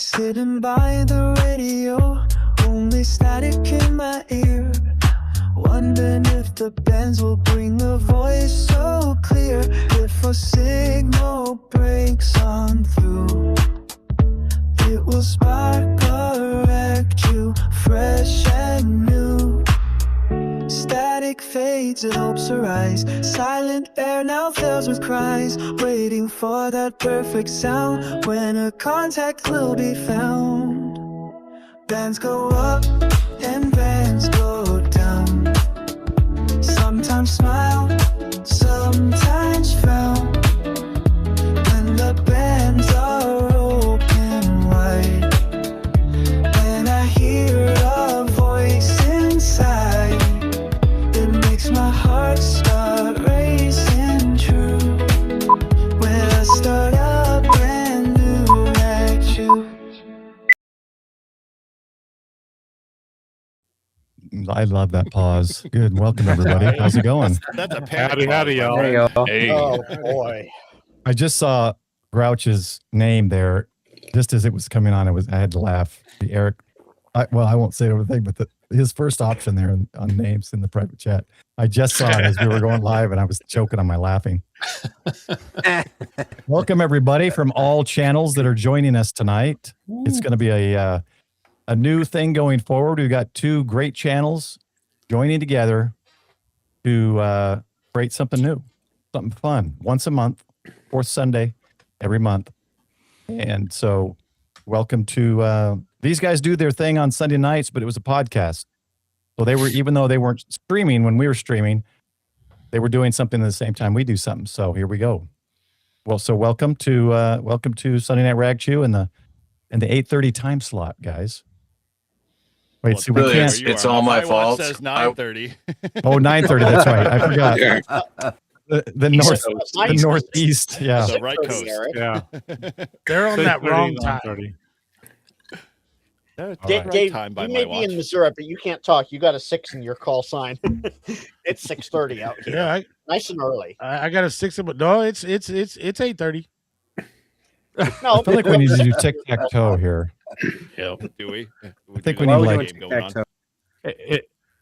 Sitting by the radio, only static in my ear. Wondering if the bands will bring the voice so clear. If a signal breaks on through, it will spark a Ragchew, fresh and new. Static fades and hopes arise. Silent air now fills with cries, waiting for that perfect sound when a contact will be found. Bands go up and bands go down. Sometimes smile, sometimes frown. When the bands are open wide, when I hear a voice inside, it makes my heart start racing true. When I start a brand new Ragchew. I love that pause. Good. Welcome, everybody. How's it going? That's a Howdy, y'all. There you go. Hey. Oh boy. I just saw Grouch's name there. Just as it was coming on, I had to laugh. Eric, I won't say everything, but his first option there on names in the private chat. I just saw it as we were going live, and I was choking on my laughing. Welcome, everybody, from all channels that are joining us tonight. It's going to be a new thing going forward. We've got two great channels joining together to create something new, something fun, once a month, fourth Sunday every month. And so welcome to these guys do their thing on Sunday nights, but it was a podcast. So they were, even though they weren't streaming when we were streaming, they were doing something at the same time we do something. So here we go. Well, so welcome to Sunday Night Ragchew and the 8:30 time slot, guys. Wait, Well, see, we really, can't. it's all my fault. It says 9:30. Oh, 9:30. That's right. I forgot. Yeah. The northeast. Yeah. The right coast. Yeah. They're on that wrong 6:30, time. 9:30. Dave, time by you my may be watch. in Missouri, but you can't talk. You got a 6 in your call sign. It's 6:30 out here. Yeah, Nice and early. I got a 6, but no, it's 8:30. No, I feel like we need to do tic-tac-toe here. Yeah. Do we? I think do we the need, game like- going on?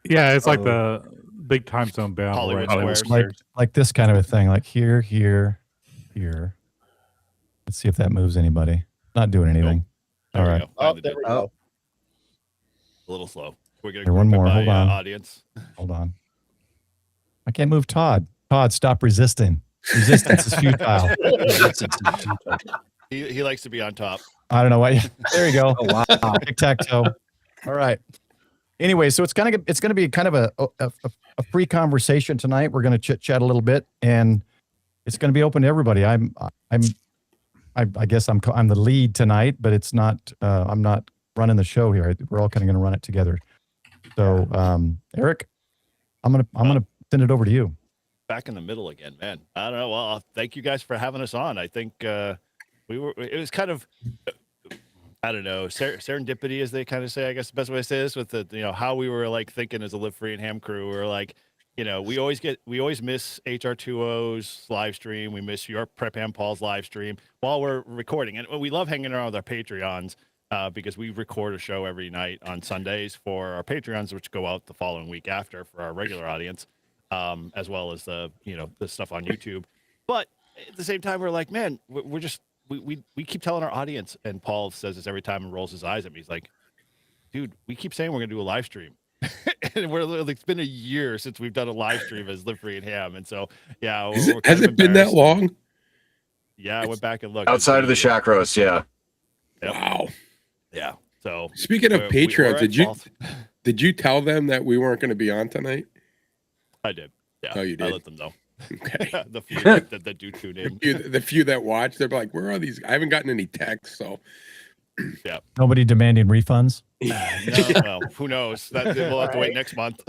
Yeah, it's like the big time zone battle. Hollywood right now. Squares. Like this kind of a thing. Like here, here, here. Let's see if that moves anybody. Not doing anything. There All we right. go. Oh, Finally there did. we go. A little slow. We're gonna Here, one group it more. by, Hold on. audience. Hold on. I can't move Todd. Todd, stop resisting. Resistance is futile. He likes to be on top. I don't know why. There you go. Oh, wow. Tic-tac-toe. All right. Anyway, so it's going to be kind of a free conversation tonight. We're going to chit chat a little bit, and it's going to be open to everybody. I guess I'm the lead tonight, but it's not. I'm not running the show here. We're all kind of going to run it together. So, Eric, I'm gonna send it over to you. Back in the middle again, man. I don't know. Well, thank you guys for having us on. I think it was kind of, I don't know, serendipity, as they kind of say, I guess the best way to say this, with the, how we were like thinking as a Live Free and Ham crew. We were like, we always miss HR2O's live stream. We miss your Prep Ham Paul's live stream while we're recording. And we love hanging around with our Patreons because we record a show every night on Sundays for our Patreons, which go out the following week after for our regular audience. As well as the stuff on YouTube. But at the same time, we're like, man, we're just, we keep telling our audience, and Paul says this every time and rolls his eyes at me. He's like, dude, we keep saying we're going to do a live stream. And it's been a year since we've done a live stream as Live Free and Ham. And so, yeah. Has it been that long? Yeah, I went back and looked. Outside of the shack roast, yeah. Yep. Wow. Yeah. So Speaking of we're Patreon, at did you tell them that we weren't going to be on tonight? I did. Yeah. Oh, you did? I let them know. Okay. The few that do tune in. The few that watch, they're like, where are these? I haven't gotten any texts, so. Yeah. Nobody demanding refunds. No, well, who knows? We'll have to wait next month.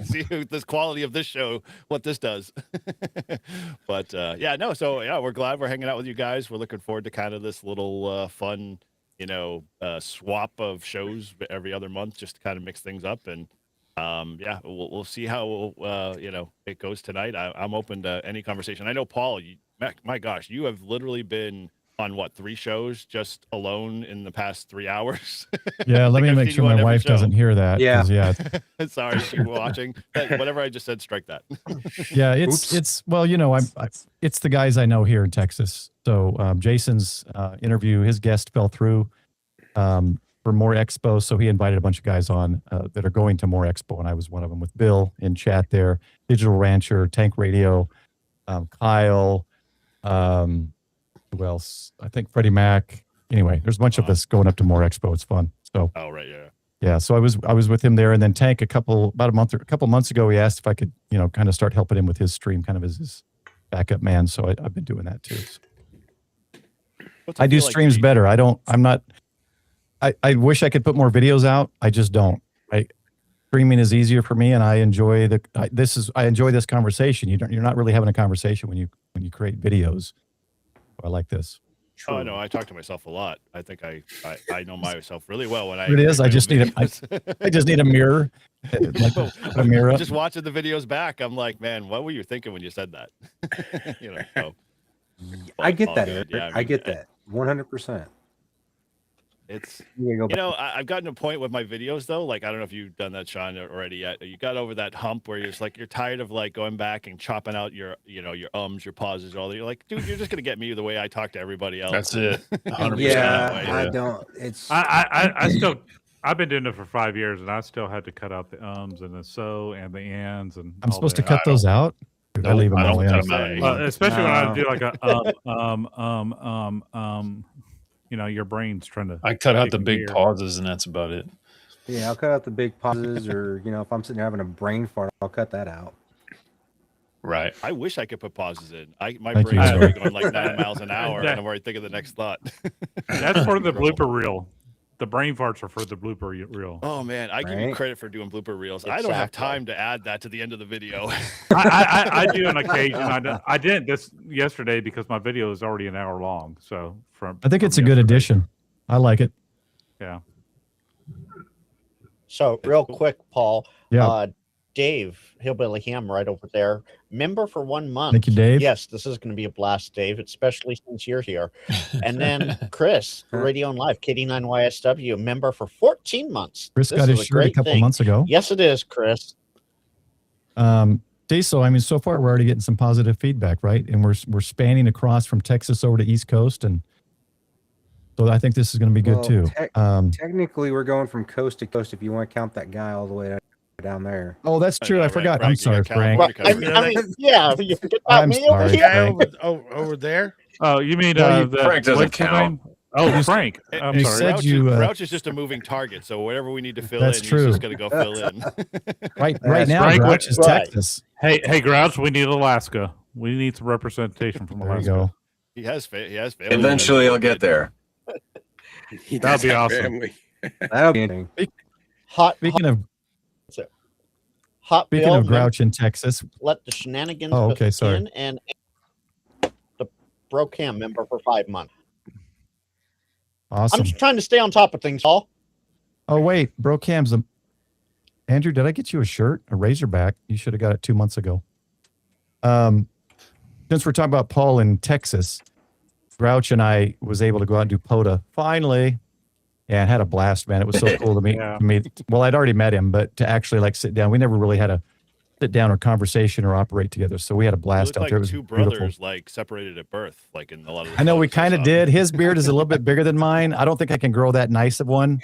See this quality of this show, what this does. But yeah, no. So yeah, we're glad we're hanging out with you guys. We're looking forward to kind of this little fun, swap of shows every other month, just to kind of mix things up. And yeah, we'll see how it goes tonight. I'm open to any conversation. I know Paul. My gosh, you have literally been on what 3 shows just alone in the past 3 hours. Yeah, let Like, me I've make seen sure you on my every wife show. doesn't hear that. Yeah. 'cause, yeah, Sorry, is she watching? Whatever I just said, strike that. yeah. Oops. It's well, you know, it's the guys I know here in Texas. So Jason's interview, his guest fell through for More Expo, so he invited a bunch of guys on that are going to More Expo, and I was one of them with Bill in chat there, Digital Rancher, Tank Radio, Kyle, who else? I think Freddie Mac. Anyway, there's a bunch of us going up to More Expo. It's fun. So Oh, right, yeah. yeah, so I was with him there, and then Tank a couple months ago, he asked if I could, you know, kind of start helping him with his stream, kind of as his backup man. So I've been doing that too. So What's it I do feel like to streams be- better. I wish I could put more videos out. I just don't. Streaming is easier for me, and I enjoy I enjoy this conversation. You're not really having a conversation when you create videos. I like this. Oh, I know. I talk to myself a lot. I think I know myself really well when I. It is. I make just need videos. I just need a mirror. Like, put a mirror up. Just watching the videos back, I'm like, man, what were you thinking when you said that? You know. So, I get all that. good. Eric. Yeah, I get that 100%. It's You gotta go you know, I've gotten to a point with my videos though. Like, I don't know if you've done that, Sean, already yet. You got over that hump where you're just like, you're tired of like going back and chopping out your, you know, your your pauses, all that. You're like, dude, you're just gonna get me the way I talk to everybody else. That's it. 100%. Yeah, that way, I yeah. don't. It's I still I've been doing it for 5 years, and I still had to cut out the ums and the so and the ands and. I'm all supposed to that. cut those out. Dude, I leave them I all don't in. cut 'em out anymore. Especially when I No. do like a you know, your brain's trying to. I cut out take the a big beer. pauses, and that's about it. yeah. I'll cut out the big pauses, or you know, if I'm sitting there having a brain fart, I'll cut that out. Right. I wish I could put pauses in. My Thank you, brain's Joe. already going like 9 miles an hour, and I'm already thinking the next thought. That's for the blooper reel. The brain farts are for the blooper reel. Oh man, I give you Right. credit for doing blooper reels. I don't have Exactly. time to add that to the end of the video. I do on occasion. I didn't this yesterday because my video is already an hour long. So I think it's a good addition. I like it. Yeah. So real quick, Paul. Yeah. Dave, Hillbilly Ham, right over there. Member for 1 month. Thank you, Dave. Yes, this is going to be a blast, Dave, especially since you're here. And then Chris, Radio and Live, KD9YSW, member for 14 months. Chris This got his is a shirt a great couple thing. months ago. Yes, it is, Chris. So I mean, so far we're already getting some positive feedback, right? And we're spanning across from Texas over to East Coast, and so I think this is going to be good Well, too. Technically, we're going from coast to coast if you want to count that guy all the way down there. Oh, that's true. I Right, forgot. right, I'm you sorry, got Frank. California Well, I mean, yeah, you forget about I'm me over sorry, here. Guy Frank. over there. Oh, you mean No, the Frank doesn't what's his count. name? Oh, Frank. I'm you sorry. said Grouch, you, Grouch is just a moving target, so whatever we need to fill That's in, true. he's just going to go fill in. Right That's now, right. Grouch is Right. Texas. Hey, Grouch, we need Alaska. We need some representation from There you Alaska. go. he has family. Eventually, I'll get there. He That'd does be have awesome. family. That'll be interesting. Hot Speaking Bill, of Grouch in Texas, let the shenanigans Oh, okay, sorry. begin, and the Brocam member for 5 months. awesome. I'm just trying to stay on top of things, Paul. Oh wait, Brocam's a. Andrew, did I get you a shirt, a Razorback? You should have got it 2 months ago. Since we're talking about Paul in Texas, Grouch and I was able to go out and do POTA finally, and had a blast, man. It was so cool to meet. Yeah. Well, I'd already met him, but to actually like sit down, we never really had a sit down or conversation or operate together. So we had a You blast look out like there. It was two beautiful. brothers, like separated at birth, like in a lot of. The I know we photos I kind of saw. did. His beard is a little bit bigger than mine. I don't think I can grow that nice of one,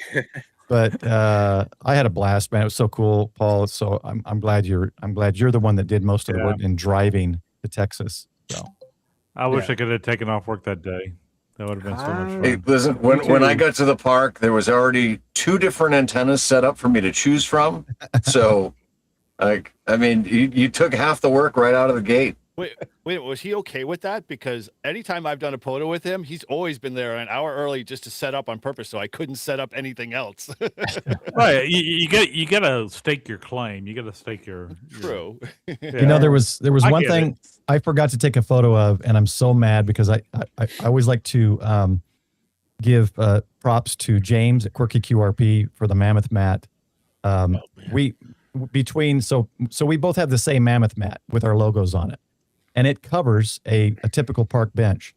but I had a blast, man. It was so cool, Paul. So I'm glad you're the one that did most of the Yeah. work in driving to Texas. So I wish Yeah. I could have taken off work that day. That would have been so much fun. Hey, listen, when I got to the park, there was already 2 different antennas set up for me to choose from. So, I mean, you took half the work right out of the gate. Wait, was he okay with that? Because anytime I've done a POTA with him, he's always been there an hour early just to set up on purpose, so I couldn't set up anything else. Right, you got to stake your claim. You got to stake your True. you know, there was I one get thing I forgot to take a photo of, and I'm so mad because I always like to give props to James at Quirky QRP for the mammoth mat. We both have the same mammoth mat with our logos on it, and it covers a typical park bench.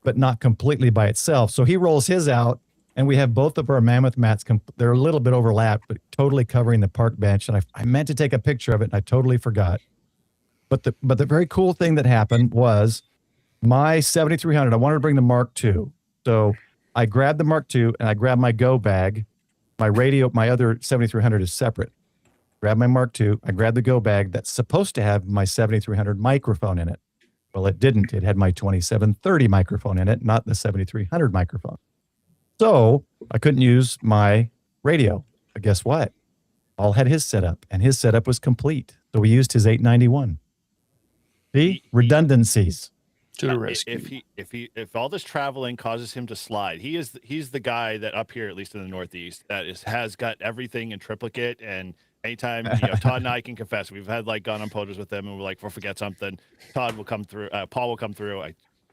but not completely by itself. So he rolls his out, and we have both of our mammoth mats. They're a little bit overlapped, but totally covering the park bench. And I meant to take a picture of it, and I totally forgot. But the very cool thing that happened was my 7300. I wanted to bring the Mark II. So I grabbed the Mark II, and I grabbed my Go bag. My radio, my other 7300 is separate. Grab my Mark II. I grabbed the Go bag that's supposed to have my 7300 microphone in it. Well, it didn't. It had my 2730 microphone in it, not the 7300 microphone. So I couldn't use my radio. But guess what? Paul had his setup, and his setup was complete. So we used his 891. See? Redundancies. To the rescue. If all this traveling causes him to slide, he's the guy that up here, at least in the Northeast, that has got everything in triplicate. And anytime Todd and I can confess, we've had like gone on photos with them, and we're like, we'll forget something. Todd will come through. Paul will come through.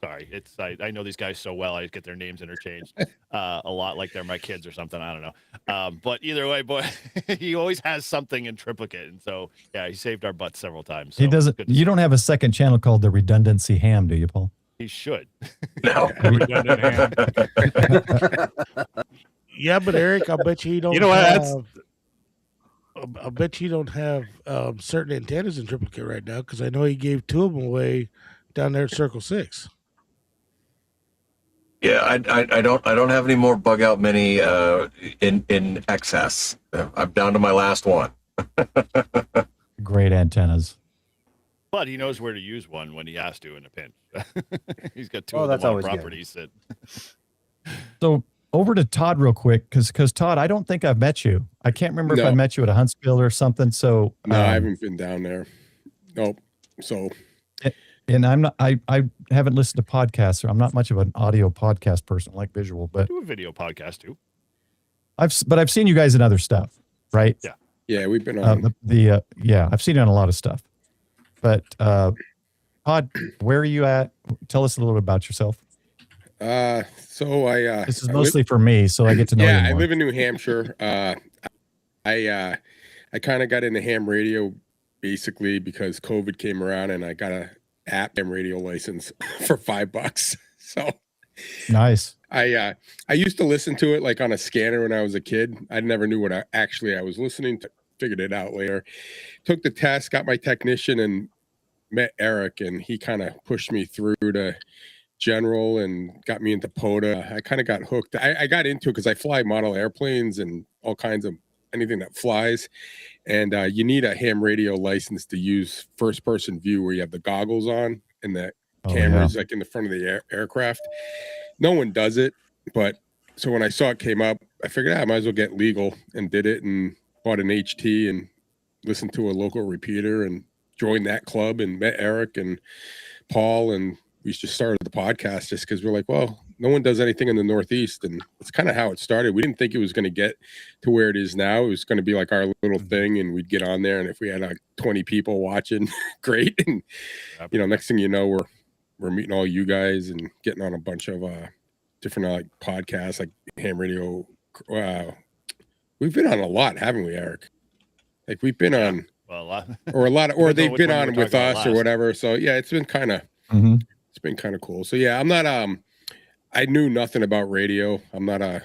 I know these guys so well. I get their names interchanged a lot, like they're my kids or something. I don't know. But either way, boy, he always has something in triplicate, and so yeah, he saved our butts several times. So He doesn't. You don't have a second channel called the Redundancy Ham, do you, Paul? He should. No. Redundant hand. Yeah, but Eric, I bet you don't. You know what, have, I bet you don't have certain antennas in triplicate right now, because I know he gave 2 of them away down there at Circle 6. Yeah, I don't have any more bug out mini in excess. I'm down to my last one. Great antennas. But he knows where to use one when he has to in a pinch. He's got 2 Well, of that's them on always good. properties that. So over to Todd real quick, because Todd, I don't think I've met you. I can't remember if I No. met you at a Huntsville or something. So No, I haven't been down there. Nope. So and I'm not. I haven't listened to podcasts, or I'm not much of an audio podcast person. I like visual, but Do a video podcast too. I've seen you guys in other stuff, right? Yeah. yeah, we've been on. Yeah, I've seen you on a lot of stuff. But Todd, where are you at? Tell us a little bit about yourself. So I This is mostly for me, so I get to know yeah, you I more. live in New Hampshire. I kind of got into ham radio basically because COVID came around, and I got a app ham radio license for $5. So Nice. I used to listen to it like on a scanner when I was a kid. I never knew what I was listening to. Figured it out later. Took the test, got my technician, and met Eric, and he kind of pushed me through to general and got me into POTA. I kind of got hooked. I got into it because I fly model airplanes and all kinds of anything that flies. And you need a ham radio license to use first person view, where you have the goggles on and the cameras like in the front of the aircraft. No one does it. But so when I saw it came up, I figured I might as well get legal, and did it, and bought an HT and listened to a local repeater and joined that club, and met Eric and Paul, and we just started the podcast just because we're like, well, no one does anything in the Northeast, and it's kind of how it started. We didn't think it was going to get to where it is now. It was going to be like our little thing, and we'd get on there, and if we had like 20 people watching, great. And next thing you know, we're meeting all you guys and getting on a bunch of different like podcasts, like ham radio. We've been on a lot, haven't we, Eric? Like we've been on, or they've been on with us or whatever. So yeah, it's been kind of, it's been kind of cool. So yeah, I'm not, I knew nothing about radio. I'm not a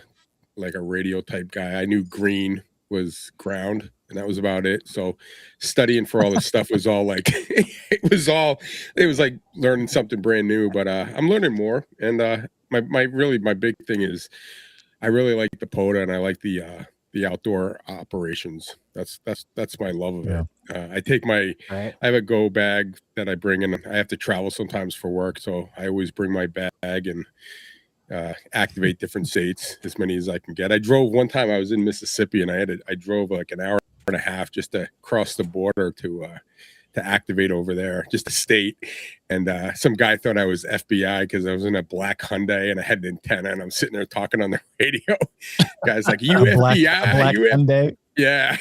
radio type guy. I knew green was ground, and that was about it. So studying for all this stuff was all like, it was like learning something brand new, but I'm learning more. And my big thing is I really like the POTA, and I like the outdoor operations. That's my love of it. I take I have a Go bag that I bring in. I have to travel sometimes for work, so I always bring my bag and activate different states, as many as I can get. I drove one time. I was in Mississippi, and I drove like an hour and a half just to cross the border to activate over there, just a state. And some guy thought I was FBI because I was in a black Hyundai and I had an antenna, and I'm sitting there talking on the radio. Guy's like, "You FBI? Black you Hyundai? Yeah."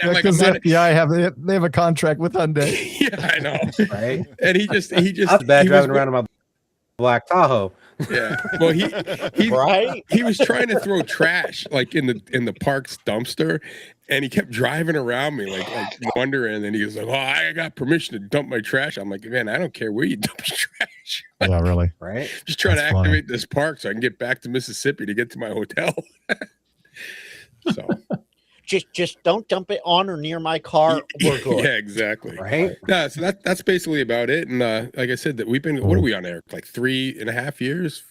Yeah, because the FBI they have a contract with Hyundai. Yeah, I know. Right? And he just That's bad driving around in my black Tahoe. Yeah. Well, he Right? he was trying to throw trash like in the park's dumpster, and he kept driving around me like wondering. And he was like, "Oh, I got permission to dump my trash." I'm like, "Man, I don't care where you dump your trash. Yeah, really. Right? Just trying to That's funny. activate this park so I can get back to Mississippi to get to my hotel." So Just don't dump it on or near my car. We're good. yeah, exactly. Right? No, so that's basically about it. And like I said, that we've been what are we on, Eric? Like 3.5 years?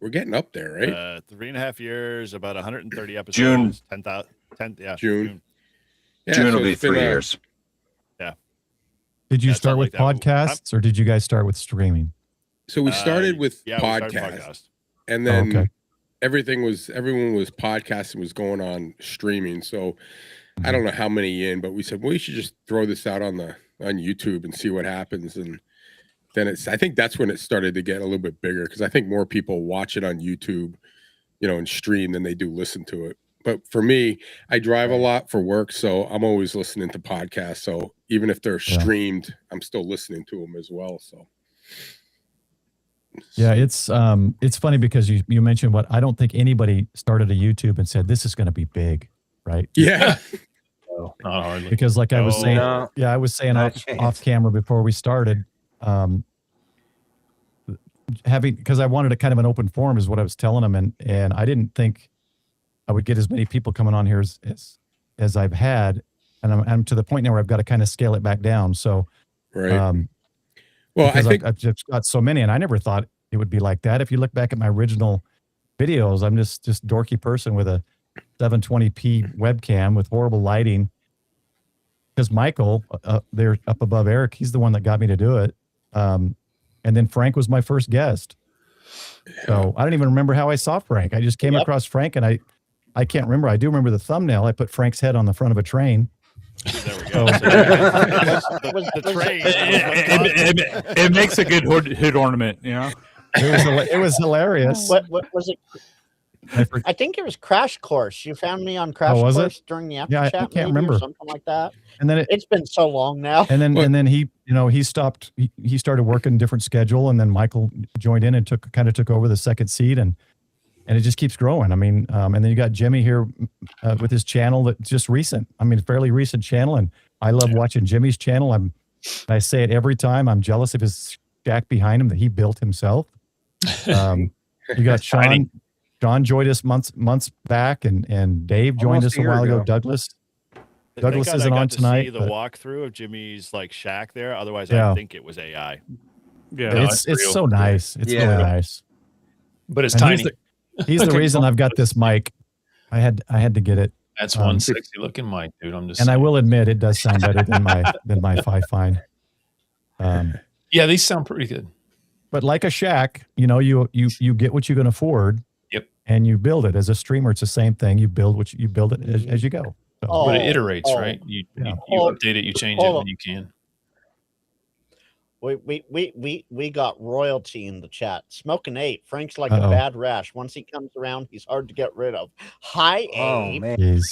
We're getting up there, right? 3.5 years, about 130 episodes. June. 10,000. Yeah. June. Yeah, June so will be it's been, 3 years. Did you Yeah, start with something like that. podcasts or did you guys start with streaming? So we started with Yeah, we started podcasts, and then okay. everyone was podcasting, was going on streaming. So I don't know how many in, but we said, well, we should just throw this out on YouTube and see what happens. And then I think that's when it started to get a little bit bigger, because I think more people watch it on YouTube, and stream than they do listen to it. But for me, I drive a lot for work, so I'm always listening to podcasts. So even if they're streamed, I'm still listening to them as well. So Yeah, it's funny because you mentioned what I don't think anybody started a YouTube and said this is going to be big, right? yeah, Not hardly. Because like I was saying, No. I was saying Not a off chance. camera before we started, because I wanted a kind of an open forum is what I was telling them, and I didn't think I would get as many people coming on here as I've had, and I'm to the point now where I've got to kind of scale it back down. So, right. well, I think I've just got so many, and I never thought it would be like that. If you look back at my original videos, I'm just dorky person with a 720p webcam with horrible lighting. Because Michael, there up above Eric, he's the one that got me to do it. And then Frank was my first guest. So I don't even remember how I saw Frank. I just came across Frank, and I can't remember. I do remember the thumbnail. I put Frank's head on the front of a train. There we go. The train. It makes a good hood ornament, It was hilarious. What was it? I think it was Crash Course. You found me on Crash was it? Course during the after Yeah, I chat, can't maybe, remember. or something like that. And then It's been so long now. and then he he stopped. He started working a different schedule, and then Michael joined in and took over the second seat, and it just keeps growing. I mean, and then you got Jimmy here with his channel that's just recent. I mean, fairly recent channel, and I love watching Jimmy's channel. I say it every time. I'm jealous of his shack behind him that he built himself. You got Sean. John joined us months back, and Dave joined Almost us a while year ago. ago. Douglas Thank God isn't I got on to tonight. See the but walkthrough of Jimmy's shack there. Otherwise, Yeah. I think it was AI. Yeah. it's real. so nice. It's Yeah. really nice. But it's And tiny. He's the reason I've got this mic. I had to get it, That's one sexy looking mic, dude. I'm just and I saying. will admit it does sound better than my Fi-Fine. Yeah, these sound pretty good. But like a shack, you get what you can afford. Yep. And you build it. As a streamer, it's the same thing. You build it as you go. So, But it iterates, right? You update it, you change it when you can. We got royalty in the chat. Smoking Ape. Frank's like a bad rash. Once he comes around, he's hard to get rid of. Hi, Oh, Ape. man. Jeez.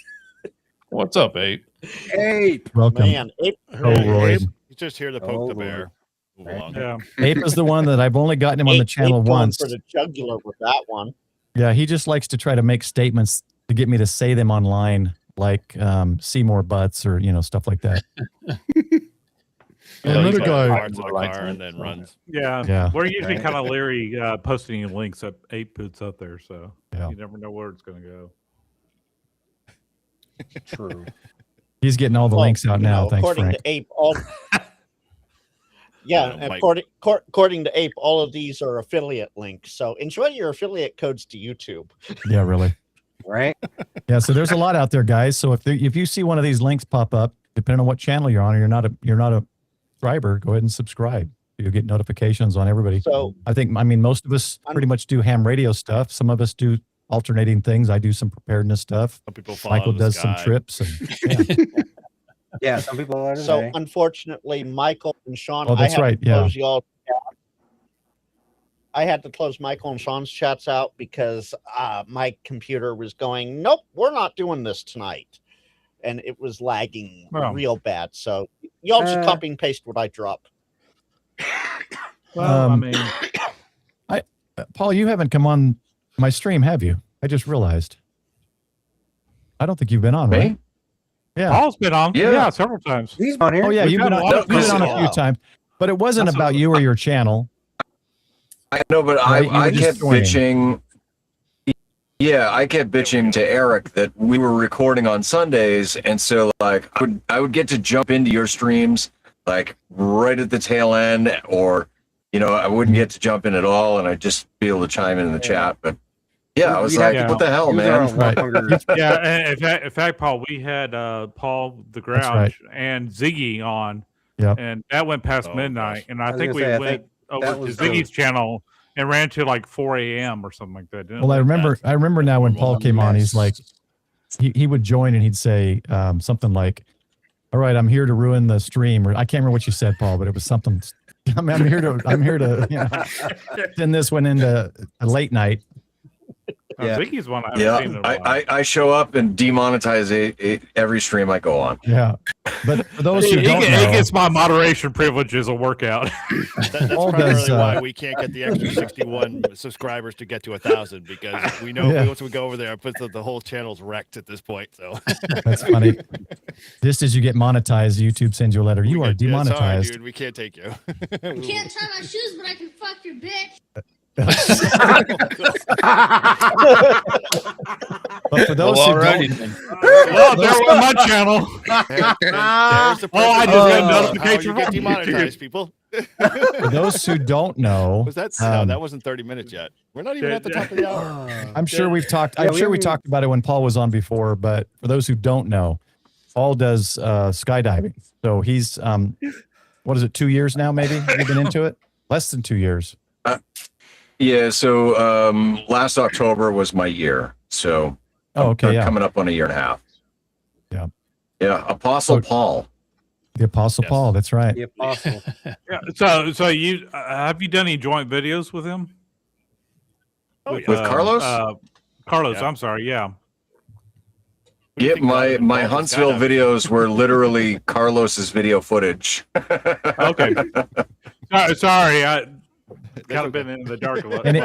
What's up, Ape? Hey, Welcome. Man, Ape. Oh, Roy. He's just here to poke the bear. Move along. Yeah. Ape is the one that I've only gotten him on the channel Ape going once. for the jugular with that one. Yeah, he just likes to try to make statements to get me to say them online, like see more butts or stuff like that. Yeah, Another he's guy. Parts of the Like car that. and then runs. Yeah. Yeah. We're usually Right. kind of leery posting links that Ape puts up there, so Yeah. you never know where it's going to go. true. He's getting all the links out now. Thanks, according Frank. to Ape, all yeah, Yeah, Mike. according to Ape, all of these are affiliate links. So enjoy your affiliate codes to YouTube. Yeah, really. Right? Yeah, so there's a lot out there, guys. So if you see one of these links pop up, depending on what channel you're on, or you're not a subscriber, go ahead and subscribe. You'll get notifications on everybody. So I mean, most of us pretty much do ham radio stuff. Some of us do alternating things. I do some preparedness stuff. Some people fall Michael out of the does some sky. trips. And, Yeah, some people are so today. unfortunately, Michael and Sean, Oh, that's I had right, to yeah. close y'all. I had to close Michael and Sean's chats out because my computer was going, nope, we're not doing this tonight. And it was lagging Wow. real bad. So y'all just copy and paste what I drop. Well, I Um, mean, Paul, you haven't come on my stream, have you? I just realized. I don't think you've been on, Me? right? Yeah. Paul's been on. Yeah. Yeah, several times. He's on here. Oh, yeah. We've You've had been a on, lot of you've been on a questions. few times, but it wasn't That's about you or your channel. I know, but Right, you were I just kept joining. bitching. Yeah, I kept bitching to Eric that we were recording on Sundays, and so like I would get to jump into your streams like right at the tail end, or I wouldn't get to jump in at all, and I'd just be able to chime in the chat. But yeah, I was We like, had- what the hell, He was on man? a longer- Yeah, and in fact, Paul, we had Paul the That's right. Grouch and Ziggy on, Yep. and that went past Oh, midnight, gosh. and I was think gonna we say, I went think over that to was Ziggy's channel and ran to like 4 a.m. or something like that. Didn't Well, I we? remember now when Paul came on, he's like, he would join and he'd say something like, "All right, I'm here to ruin the stream," or I can't remember what you said, Paul, but it was something. I'm here to send this one into a late night. Yeah. Ziggy's one I haven't seen in a while. I show up and demonetize every stream I go on. Yeah, but for those who He don't know, gets my moderation privileges a workout. That's Paul primarily does, why we can't get the extra 61 subscribers to get to 1,000, because we know Yeah. once we go over there, the whole channel's wrecked at this point. So that's funny. Just as you get monetized, YouTube sends you a letter. You are Sorry, demonetized. dude, we can't take you. Can't tie my shoes, but I can fuck your bitch. But for those Well, who alrighty don't, then. Well, there went my channel. There's the Oh, I perfect just got a how notification you get from demonetized, people. for those who don't know, Was that? No, um, that wasn't 30 minutes yet. We're not even at the top of the hour. I'm sure we've talked. I'm Yeah, we sure we haven't- talked about it when Paul was on before. But for those who don't know, Paul does skydiving. So he's what is it? 2 years now? Maybe you've been into it. Less than 2 years. Yeah, so last October was my year. So Oh, okay. Yeah. coming up on a year and a half. Yeah. Yeah, Apostle So- Paul. The Apostle Yes. Paul. That's right. The apostle. Yeah, so you have you done any joint videos with him? With Carlos? Carlos, Yeah. I'm sorry. Yeah. What do you Yeah, think about him my involved in Huntsville skydiving? videos were literally Carlos's video footage. Okay. Sorry, I That's kind of okay. been in the dark a lot. And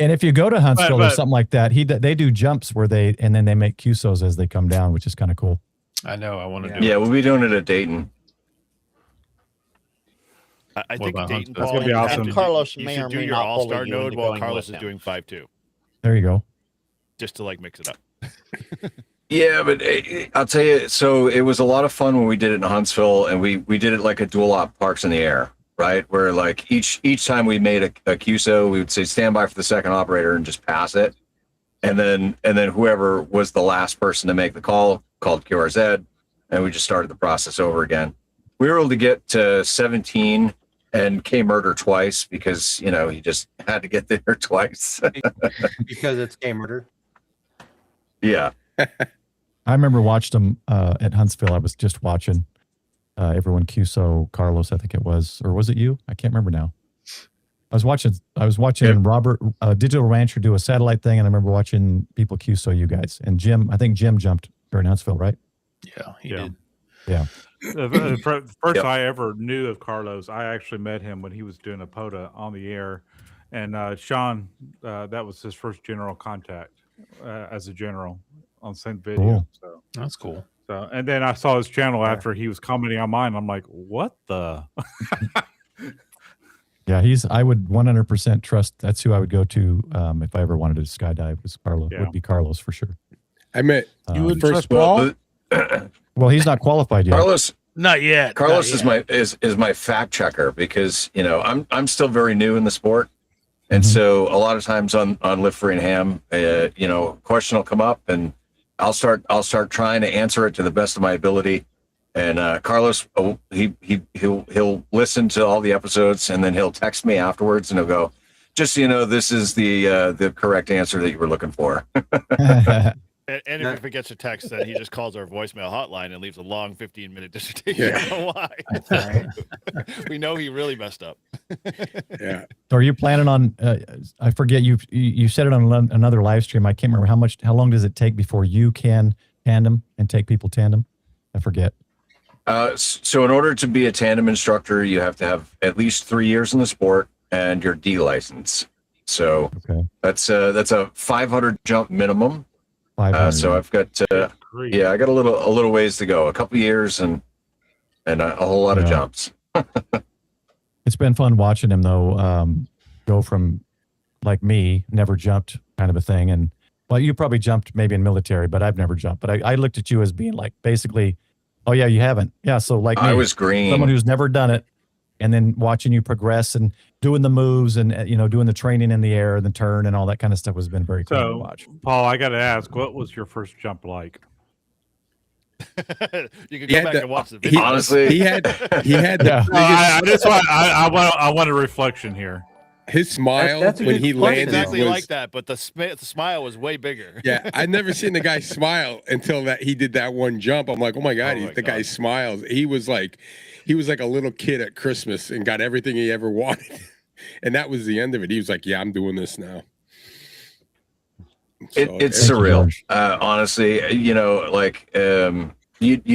And if you go to Huntsville or but- something like that, they do jumps where and then they make QSOs as they come down, which is kind of cool. I know. I want to do Yeah, it. we'll be doing it at Dayton. I What think about Dayton Huntsville? That's Paul, gonna be you have awesome. to Carlos you may should or do may your not all-star bully you node into while going Carlos with is him. doing 5-2, There you go. just to like mix it up. Yeah, but I'll tell you, so it was a lot of fun when we did it in Huntsville, and we did it like a dual op parks in the air, right? Where like each time we made a QSO, we would say stand by for the second operator and just pass it. And then whoever was the last person to make the call called QRZ, and we just started the process over again. We were able to get to 17 and K murder twice because he just had to get there twice. Because it's gay murder. Yeah. I remember watching them at Huntsville. I was just watching everyone QSO Carlos, I think it was, or was it you? I can't remember now. I was watching Robert Digital Rancher do a satellite thing, and I remember watching people QSO you guys. And Jim, I think Jim jumped during Huntsville, right? Yeah, he Yeah. did. Yeah. The first Yep. I ever knew of Carlos, I actually met him when he was doing a POTA on the air. And Sean, that was his first general contact as a general on Sent Video. Cool. So, That's cool. and then I saw his channel after he was commenting on mine. I'm like, what the? Yeah, I would 100% trust. That's who I would go to if I ever wanted to skydive. Was Carlos? Yeah. Would be Carlos for sure. I met You wouldn't first trust Paul? Well, he's not qualified yet. Not yet. Carlos not is yet. my fact checker because I'm still very new in the sport, and Mhm. so a lot of times on Lift Free and Ham, question will come up, and I'll start trying to answer it to the best of my ability. And Carlos, he'll listen to all the episodes, and then he'll text me afterwards, and he'll go, "Just so you know, this is the correct answer that you were looking for." And if he forgets a text, then he just calls our voicemail hotline and leaves a long 15-minute dissertation on why. Right. We know he really messed up. Yeah. So are you planning on? I forget you said it on another live stream. I can't remember how long does it take before you can tandem and take people tandem? I forget. So in order to be a tandem instructor, you have to have at least 3 years in the sport and your D license. So Okay. that's a 500 jump minimum. 500. So I've got I got a little ways to go, a couple years and a whole lot of jumps. It's been fun watching him though, go from like me, never jumped kind of a thing. And well, you probably jumped maybe in military, but I've never jumped. But I looked at you as being like basically, oh yeah, you haven't. Yeah. So like me, I was green. Someone who's never done it, and then watching you progress and doing the moves and doing the training in the air and the turn and all that kind of stuff has been very cool to watch. Paul, I got to ask, what was your first jump like? You can go back and watch the video. Honestly, he had the biggest, I want a reflection here. His smile That's a when good he question. landed Exactly was, like that, but the smile was way bigger. yeah, I'd never seen the guy smile until that he did that one jump. I'm like, oh my god, the guy smiles. He was like a little kid at Christmas and got everything he ever wanted, and that was the end of it. He was like, yeah, I'm doing this now. It's surreal, honestly. You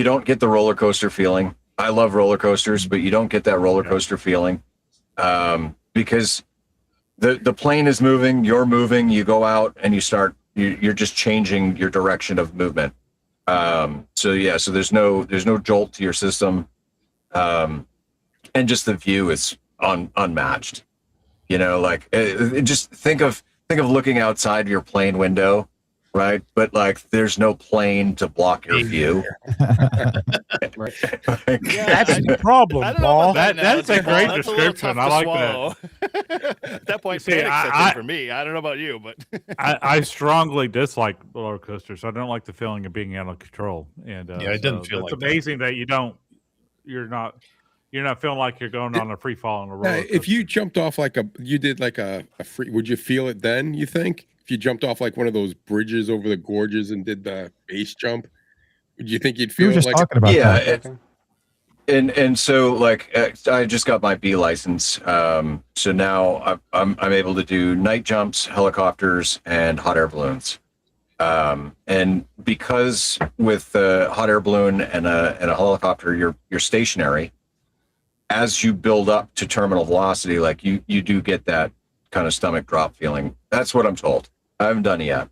don't get the roller coaster feeling. I love roller coasters, but you don't get that roller coaster feeling because the plane is moving, you're moving, you go out and you're just changing your direction of movement. So there's no jolt to your system, and just the view is unmatched. Just think of looking outside your plane window, right? But like, there's no plane to block your view. That's the problem, Paul. That's a great description. I like that. At that point, See, panic sets in for me. I don't know about you, but I strongly dislike roller coasters. I don't like the feeling of being out of control. And it doesn't feel like it's amazing that you're not feeling like you're going on a free fall on a roller coaster. If you jumped off you did like a free, would you feel it then? You think if you jumped off like one of those bridges over the gorges and did the base jump, would you think you'd feel? We were just like talking about that. And so like I just got my B license, so now I'm able to do night jumps, helicopters, and hot air balloons. And because with a hot air balloon and a helicopter, you're stationary. As you build up to terminal velocity, like you do get that kind of stomach drop feeling. That's what I'm told. I haven't done it yet,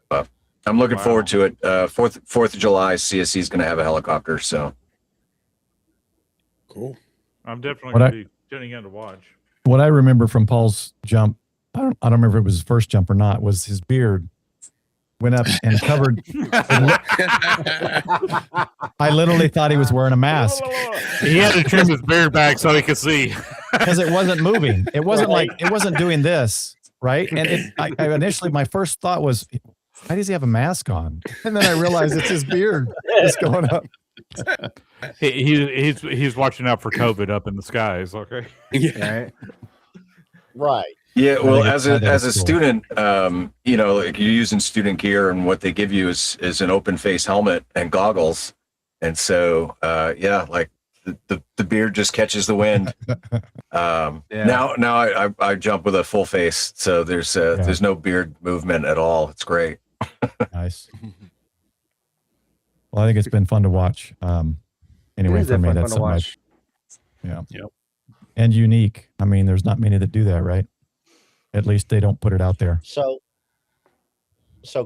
but I'm looking forward to it. 4th of July, CSC is going to have a helicopter, so cool. I'm definitely going to be tuning in to watch. What I remember from Paul's jump, I don't remember if it was his first jump or not, was his beard went up and covered. I literally thought he was wearing a mask. He had to trim his beard back so he could see. Because it wasn't moving. It wasn't doing this, right? And I initially, my first thought was, why does he have a mask on? And then I realized it's his beard that's going up. He's watching out for COVID up in the skies. Okay. Yeah. Right. Yeah, well, as a student, like you're using student gear, and what they give you is an open face helmet and goggles, and so like the beard just catches the wind. Now I jump with a full face, so there's no beard movement at all. It's great. Nice. Well, I think it's been fun to watch. Anyway, for me, that's something. Yep. And unique. I mean, there's not many that do that, right? At least they don't put it out there. So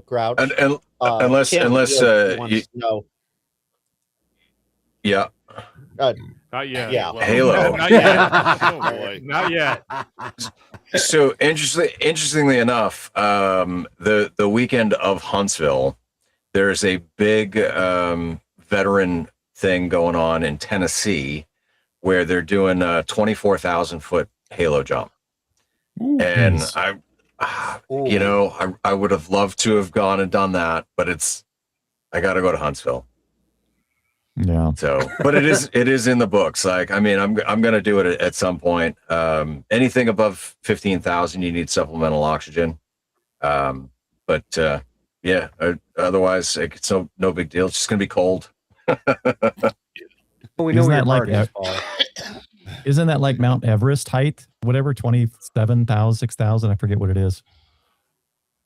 Grouch. And unless no. Yeah. Not yet. Yeah. Well, Halo. No, not yet. Oh boy. Not yet. So interestingly enough, the weekend of Huntsville, there's a big veteran thing going on in Tennessee where they're doing a 24,000 foot halo jump. Ooh, and nice. I would have loved to have gone and done that, but I got to go to Huntsville. Yeah. So, but it is in the books. Like, I mean, I'm going to do it at some point. Anything above 15,000, you need supplemental oxygen. Otherwise it's no big deal. It's just going to be cold. Well, we know where your heart is, Paul. Isn't that like Mount Everest height? Whatever, 27,000, 6,000. I forget what it is.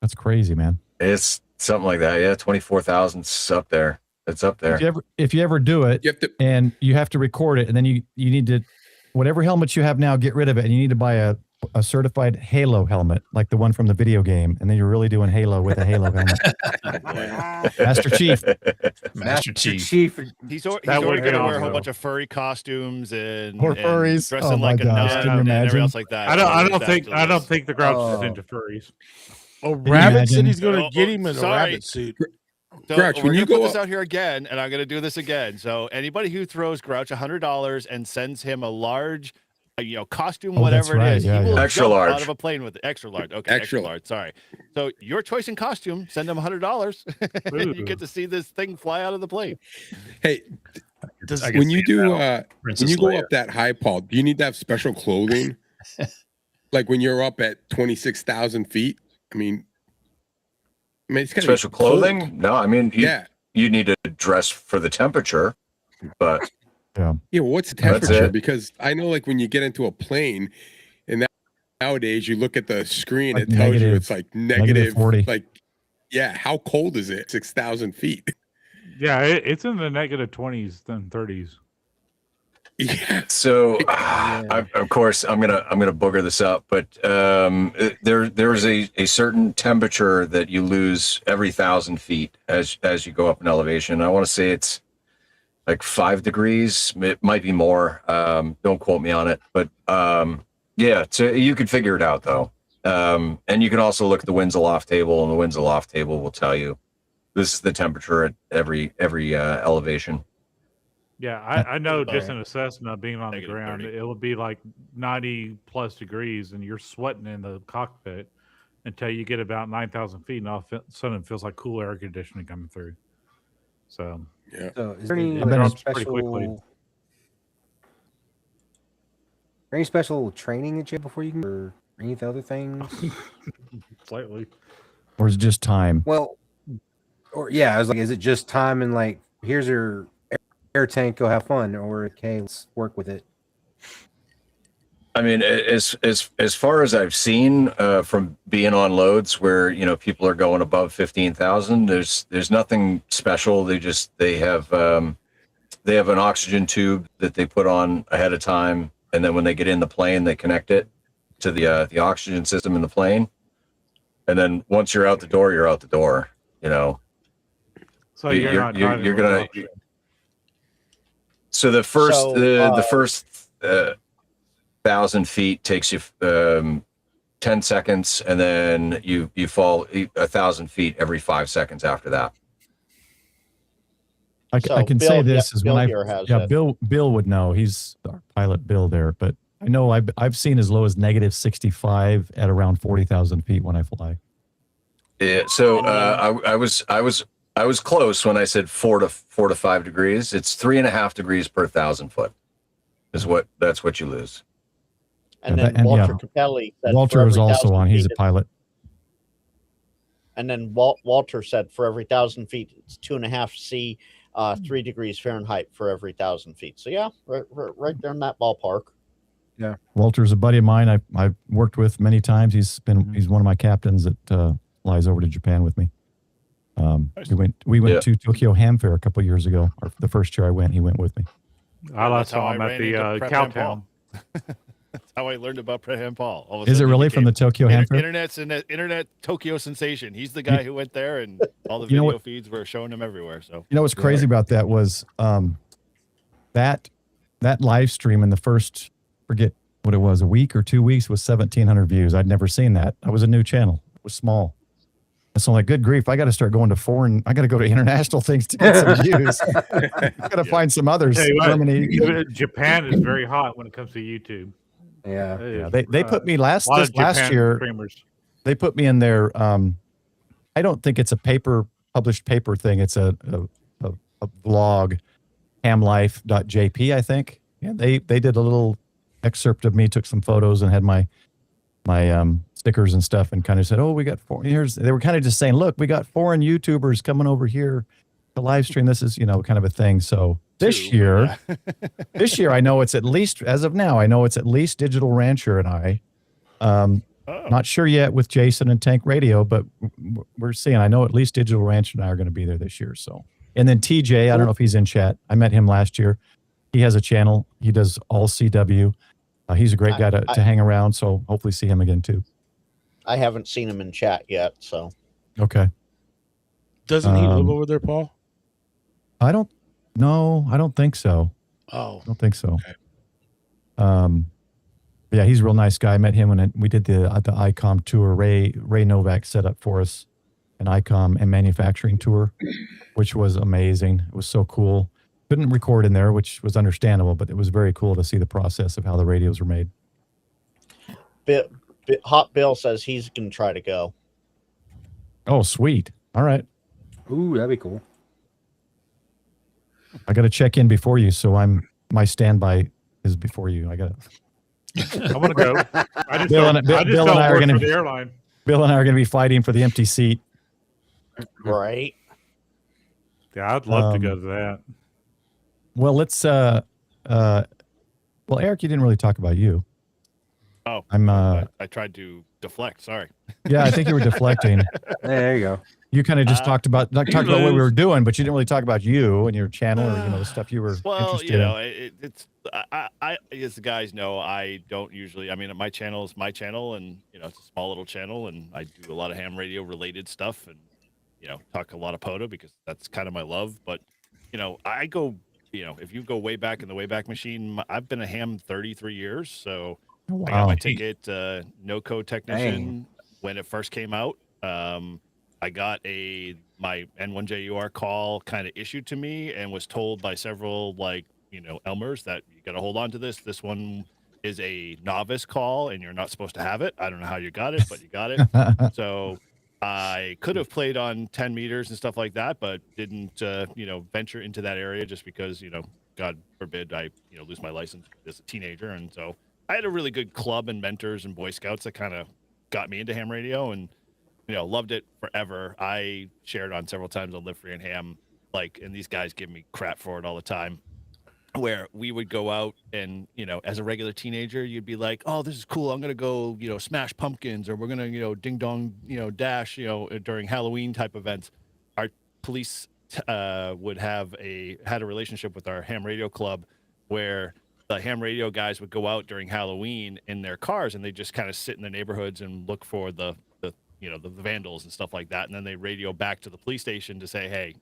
That's crazy, man. It's something like that. Yeah, 24,000 up there. It's up there. If you ever do it, and you have to record it, and then you need to, whatever helmet you have now, get rid of it, and you need to buy a a certified Halo helmet, like the one from the video game, and then you're really doing Halo with a Halo helmet. Master Chief. Master Chief. He's already going to wear a whole bunch of furry costumes and furries. dressing Oh my like a gosh, nun can you and imagine? everything else like that. I don't think the Grouch is into furries. Oh, Rabbit said imagine? he's going to get him in a Sorry. rabbit suit. So Grouch, we're when you gonna put go this out here again, and I'm gonna do this again. So anybody who throws Grouch $100 and sends him a large, costume, Oh, that's whatever right. it is, Yeah, he will yeah. Extra jump large. out of a plane with it. Extra large. Okay, extra large. Sorry. So your choice in costume, send him $100. You get to see this thing fly out of the plane. Hey, when you go up that high, Paul, do you need to have special clothing? Like when you're up at 26,000 feet? I mean, it's kind Special clothing? No, I mean, you need to dress for the temperature, but yeah. Well, what's the temperature? Because I know, like, when you get into a plane, and nowadays you look at the screen, Like it tells you negative- it's like negative 40. Like, how cold is it? 6,000 feet. Yeah, it's in the negative 20s and 30s. Yeah. So, of course, I'm gonna booger this up, but there's a certain temperature that you lose every 1,000 feet as you go up in elevation. I want to say it's like 5 degrees. It might be more. Don't quote me on it, but yeah. So you can figure it out though, and you can also look at the winds aloft table, and the winds aloft table will tell you this is the temperature at every elevation. Yeah, I know just an assessment of being on the ground, it will be like 90 plus degrees and you're sweating in the cockpit until you get about 9,000 feet and all of a sudden it feels like cool air conditioning coming through. So, yeah. So is there any drops pretty quickly. Any special training that you have before you can, or any of the other things? Slightly. Or is it just time? Well, or yeah, I was like, is it just time and like, here's your air tank, go have fun, or okay, let's work with it? I mean, as far as I've seen from being on loads where people are going above 15,000, there's nothing special. They have an oxygen tube that they put on ahead of time, and then when they get in the plane, they connect it to the oxygen system in the plane, and then once you're out the door, you're out the door. So you're gonna. So the first the first 1,000 feet takes you 10 seconds, and then you fall 1,000 feet every 5 seconds after that. I can Bill, say this is Bill when here has yeah, it. Bill would know. He's our pilot, Bill there, but I know I've seen as low as negative 65 at around 40,000 feet when I fly. Yeah. So I was close when I said 4 to 5 degrees. It's 3.5 degrees per 1,000 foot. That's what you lose. And then Walter Capelli said Walter is also on. He's a pilot. And then Walter said for every 1,000 feet, it's 2.5 C, 3 degrees Fahrenheit for every 1,000 feet. So yeah, right there in that ballpark. Yeah. Walter's a buddy of mine. I've worked with many times. He's one of my captains that flies over to Japan with me. We went to Tokyo Ham Fair a couple of years ago. Or the first year I went, he went with me. I last saw him at the Cowtown. That's how I learned about Preham Paul. Is it really from the Tokyo Ham Fair? Internet Tokyo sensation. He's the guy who went there, and all the video feeds were showing him everywhere. So what's crazy about that was that live stream in the first, forget what it was, a week or 2 weeks, was 1,700 views. I'd never seen that. That was a new channel. It was small. And so I'm like, good grief, I got to start going to I got to go to international things to get some views. I got to find some others. Germany. Japan is very hot when it comes to YouTube. Yeah. They put me last year. Streamers. They put me in their. I don't think it's a published paper thing. It's a blog, hamlife.jp, I think. Yeah, they did a little excerpt of me, took some photos, and had my stickers and stuff, and kind of said, "Oh, we got they were kind of just saying, look, we got foreign YouTubers coming over here to live stream. This is kind of a thing." So this year, I know it's at least, as of now, I know it's at least Digital Rancher and I. Not sure yet with Jason and Tank Radio, but we're seeing. I know at least Digital Rancher and I are going to be there this year. So, and then TJ, I don't know if he's in chat. I met him last year. He has a channel. He does all CW. He's a great guy to hang around. So hopefully see him again too. I haven't seen him in chat yet. So okay. Doesn't he live over there, Paul? I don't think so. Oh, I don't think so. Okay. Yeah, he's a real nice guy. I met him when we did the ICOM tour. Ray Novak set up for us an ICOM and manufacturing tour, which was amazing. It was so cool. Couldn't record in there, which was understandable, but it was very cool to see the process of how the radios were made. Hot Bill says he's going to try to go. Oh, sweet. All right. Ooh, that'd be cool. I got to check in before you, so my standby is before you. I got to. I want to go. I just Bill don't, and I Bill are work going for the airline. Bill and I are going to be fighting for the empty seat. Right. Yeah, I'd love to go to that. Well, let's. Well, Eric, you didn't really talk about you. Oh, I tried to deflect. Sorry. Yeah, I think you were deflecting. There you go. You kind of just talked about what we were doing, but you didn't really talk about you and your channel or the stuff you were interested in. It's I as the guys know, I don't usually. I mean, my channel is my channel, and it's a small little channel, and I do a lot of ham radio related stuff, and talk a lot of POTA because that's kind of my love. But I go, if you go way back in the Wayback Machine, I've been a ham 33 years, so. Wow. I got my ticket, no code technician when it first came out. I got my N1JUR call kind of issued to me and was told by several Elmers that you got to hold on to this. This one is a novice call and you're not supposed to have it. I don't know how you got it, but you got it. So I could have played on 10 meters and stuff like that, but didn't, venture into that area just because, God forbid I, lose my license as a teenager. And so I had a really good club and mentors and Boy Scouts that kind of got me into ham radio and, loved it forever. I shared on several times on Live Free and Ham, and these guys give me crap for it all the time, where we would go out and, as a regular teenager, you'd be like, oh, this is cool. I'm going to go, smash pumpkins, or we're going to, ding dong, dash, during Halloween type events. Our police would had a relationship with our ham radio club where the ham radio guys would go out during Halloween in their cars and they just kind of sit in the neighborhoods and look for the vandals and stuff like that. And then they radio back to the police station to say, hey,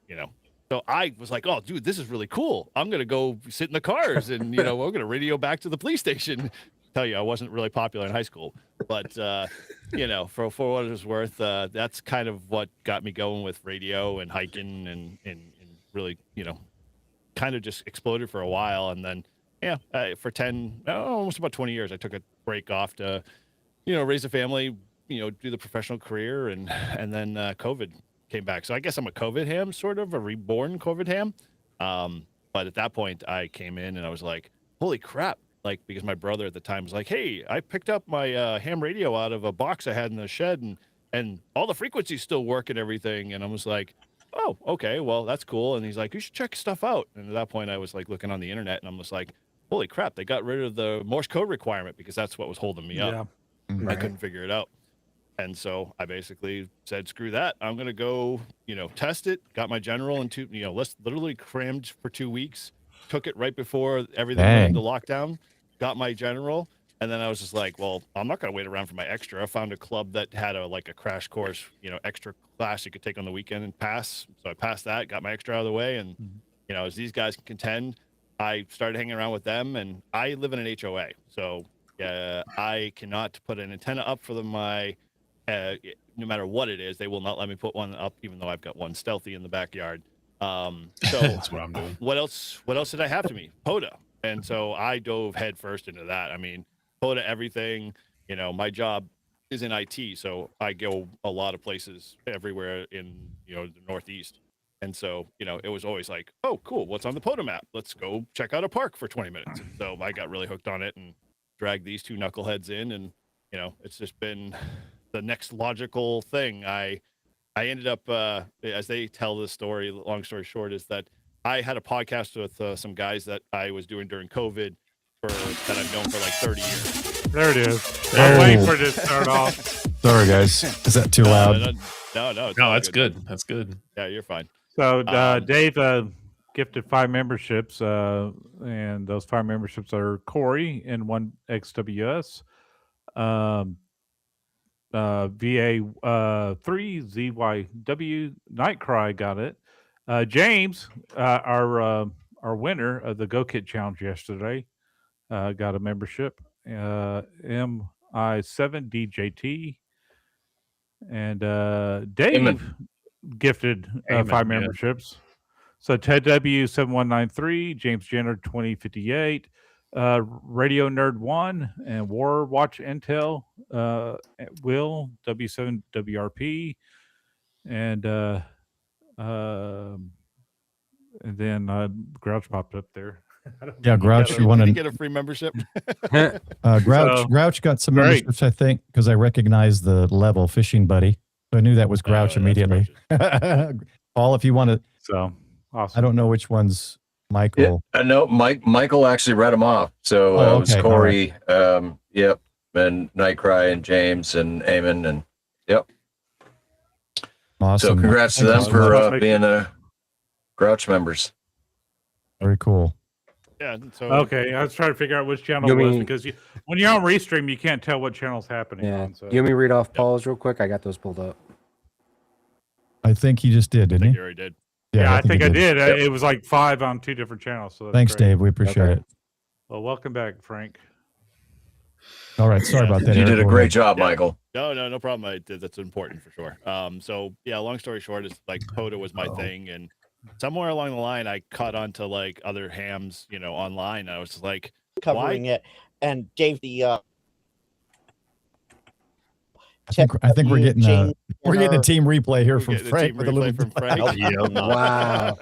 so I was like, oh, dude, this is really cool. I'm going to go sit in the cars and, we're going to radio back to the police station. Tell you, I wasn't really popular in high school, but, for what it was worth, that's kind of what got me going with radio and hiking and really, kind of just exploded for a while. And then, for almost about 20 years, I took a break off to, raise a family, do the professional career, and then COVID came back. So I guess I'm a COVID ham, sort of a reborn COVID ham. But at that point, I came in and I was like, holy crap. Because my brother at the time was like, hey, I picked up my ham radio out of a box I had in the shed and all the frequencies still work and everything. And I was like, oh, okay, well, that's cool. And he's like, you should check stuff out. And at that point, I was looking on the internet and I'm just like, holy crap, they got rid of the Morse code requirement because that's what was holding me up. Yeah. Mm-hmm. I couldn't figure it out. And so I basically said, screw that. I'm going to go, test it. Got my general in literally crammed for 2 weeks. Took it right before everything went into lockdown. Got my general. And then I was just like, well, I'm not going to wait around for my extra. I found a club that had a crash course, extra class you could take on the weekend and pass. So I passed that, got my extra out of the way. And, as these guys can contend, I started hanging around with them. And I live in an HOA. So I cannot put an antenna up for my no matter what it is. They will not let me put one up, even though I've got one stealthy in the backyard. So that's what I'm doing. What else did I have to me? POTA. And so I dove headfirst into that. I mean, POTA everything, my job is in IT. So I go a lot of places everywhere in, the Northeast. And so, it was always like, oh, cool. What's on the POTA map? Let's go check out a park for 20 minutes. And so I got really hooked on it and dragged these two knuckleheads in. And, it's just been the next logical thing. I ended up, as they tell the story, long story short, is that I had a podcast with some guys that I was doing during COVID that I've known for 30 years. There it is. I'm waiting for it to start off. Sorry, guys. Is that too loud? No, No, that's good. That's good. Yeah, you're fine. So, Dave, gifted 5 memberships, and those 5 memberships are Corey in 1XWS, VA3 ZYW Nightcry got it. James, our winner of the Go Kit Challenge yesterday, got a membership. MI7 DJT, and Dave Amen. gifted Amen, 5 yeah. memberships. So Ted W7193, James Jenner 2058, Radio Nerd 1, and War Watch Intel, Will W7WRP, and then Grouch popped up there. Yeah, Grouch, you want Did to he get a free membership? Grouch got some great. memberships, I think, because I recognized the level Fishing Buddy. So I knew that was Grouch that's immediately. Paul, if you want to, So awesome. I don't know which one's Michael. Yeah, no, Michael actually read them off. So it was okay, Corey, yep, and Nightcry and James and Eamon, and yep. Awesome. So congrats to Thank them you so much. for being Grouch members. Very cool. Yeah. So Okay, I was trying to figure out which channel You it was mean- because when you're on Restream, you can't tell what channel's happening Yeah. on. So You want me to read off Paul's real quick? I got those pulled up. I think he just did, I didn't think he? you already did. yeah, I think he I did. Yep. It was like 5 on 2 different channels. So that's Thanks, great. Dave. We appreciate Okay. it. Well, welcome back, Frank. All right. Sorry about that. You Eric. did a Go great ahead. job, Yeah. Michael. No problem. That's important for sure. So yeah, long story short is like POTA was my thing, and somewhere along the line I caught on to like other hams, online. I was just like, Covering it, and Dave the I think we're getting James we're getting a Jenner- team replay here we're from getting a Frank team with a little replay from Frank. Nope. Yeah. Wow.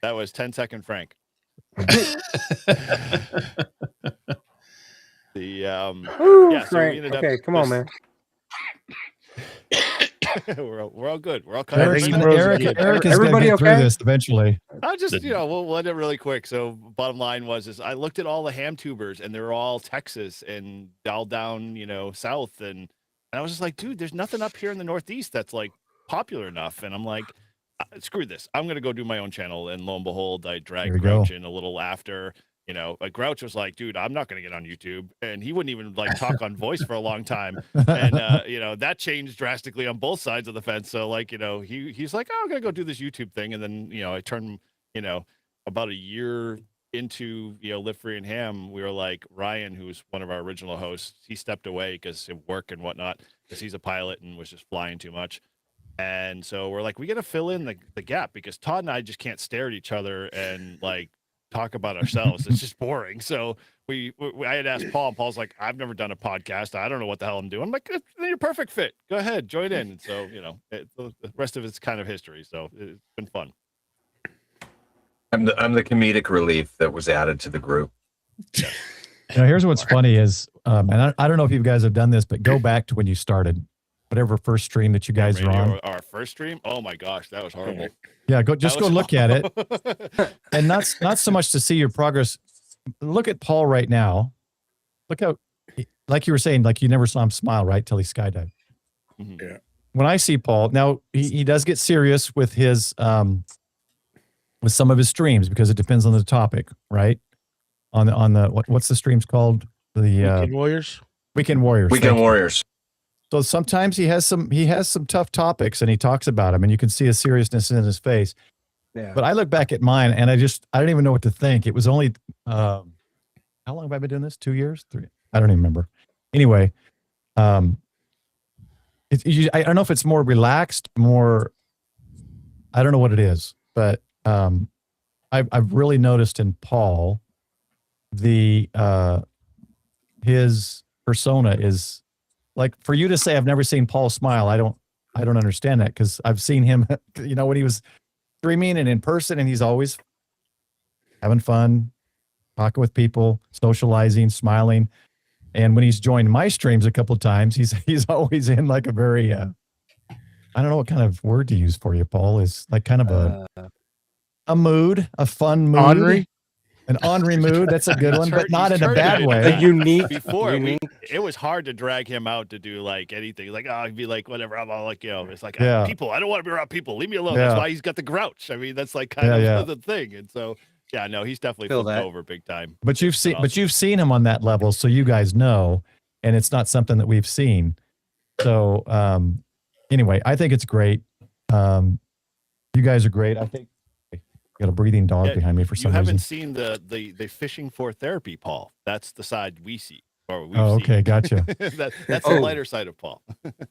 That was 10-second Frank. Woo, Yeah, so we Frank. ended up Okay, come on, just- man. we're all good. We're all I kind Eric's think of he gonna, froze Eric, again. Eric is going to Everybody get through okay? this eventually. I just, we'll end it really quick. So bottom line is I looked at all the ham tubers and they're all Texas and all down, south. And I was just like, dude, there's nothing up here in the Northeast that's like popular enough. And I'm like, screw this. I'm going to go do my own channel. And lo and behold, I There dragged you Grouch go. in a little after. Like Grouch was like, dude, I'm not going to get on YouTube. And he wouldn't even like talk on voice for a long time. And, that changed drastically on both sides of the fence. So like, he's like, oh, I'm going to go do this YouTube thing. And then, I turned, about a year into, Live Free and Ham, we were like, Ryan, who's one of our original hosts, he stepped away because of work and whatnot, because he's a pilot and was just flying too much. And so we're like, we got to fill in the gap because Todd and I just can't stare at each other and like, talk about ourselves. It's just boring. So I had asked Paul, and Paul's like, I've never done a podcast. I don't know what the hell I'm doing. I'm like, you're perfect fit. Go ahead, join in. And so, the rest of it's kind of history. So it's been fun. I'm the comedic relief that was added to the group. Here's what's funny is, and I don't know if you guys have done this, but go back to when you started, whatever first stream that you guys were on. Our first stream. Oh my gosh, that was horrible. Yeah, go That was look at it, horrible. and not so much to see your progress. Look at Paul right now. Look how, like you were saying, like you never saw him smile right till he skydived. Mhm. Yeah. When I see Paul now, he does get serious with his with some of his streams because it depends on the topic, right? On the what's the streams called? The Weekend Warriors. Weekend Warriors. Weekend thank you. Warriors. So sometimes he has some tough topics and he talks about them and you can see a seriousness in his face. Yeah. But I look back at mine and I don't even know what to think. It was only how long have I been doing this? 2 years? 3? I don't even remember. Anyway, I don't know if it's more relaxed, more I don't know what it is, but I've really noticed in Paul his persona is like, for you to say I've never seen Paul smile, I don't understand that because I've seen him, when he was streaming and in person, and he's always having fun, talking with people, socializing, smiling. And when he's joined my streams a couple of times, he's always in like a very I don't know what kind of word to use for you, Paul, is like kind of a mood, a fun mood. Ornery. An Henri mood. That's a good one, but not in a bad way. A unique. Before unique. it was hard to drag him out to do like anything. Like, oh, he'd be like, whatever. I'm all like, it's like Yeah. people. I don't want to be around people. Leave me alone. Yeah. That's why he's got the grouch. I mean, that's like kind of the thing. And so, yeah, no, he's definitely Feel flipped that. over big time. But you've seen him on that level, so you guys know, and it's not something that we've seen. So anyway, I think it's great. You guys are great. I think I got a breathing dog behind me for some reason. You haven't reason. seen the fishing for therapy, Paul. That's the side we see. Or we've okay, seen. gotcha. That's the lighter side of Paul.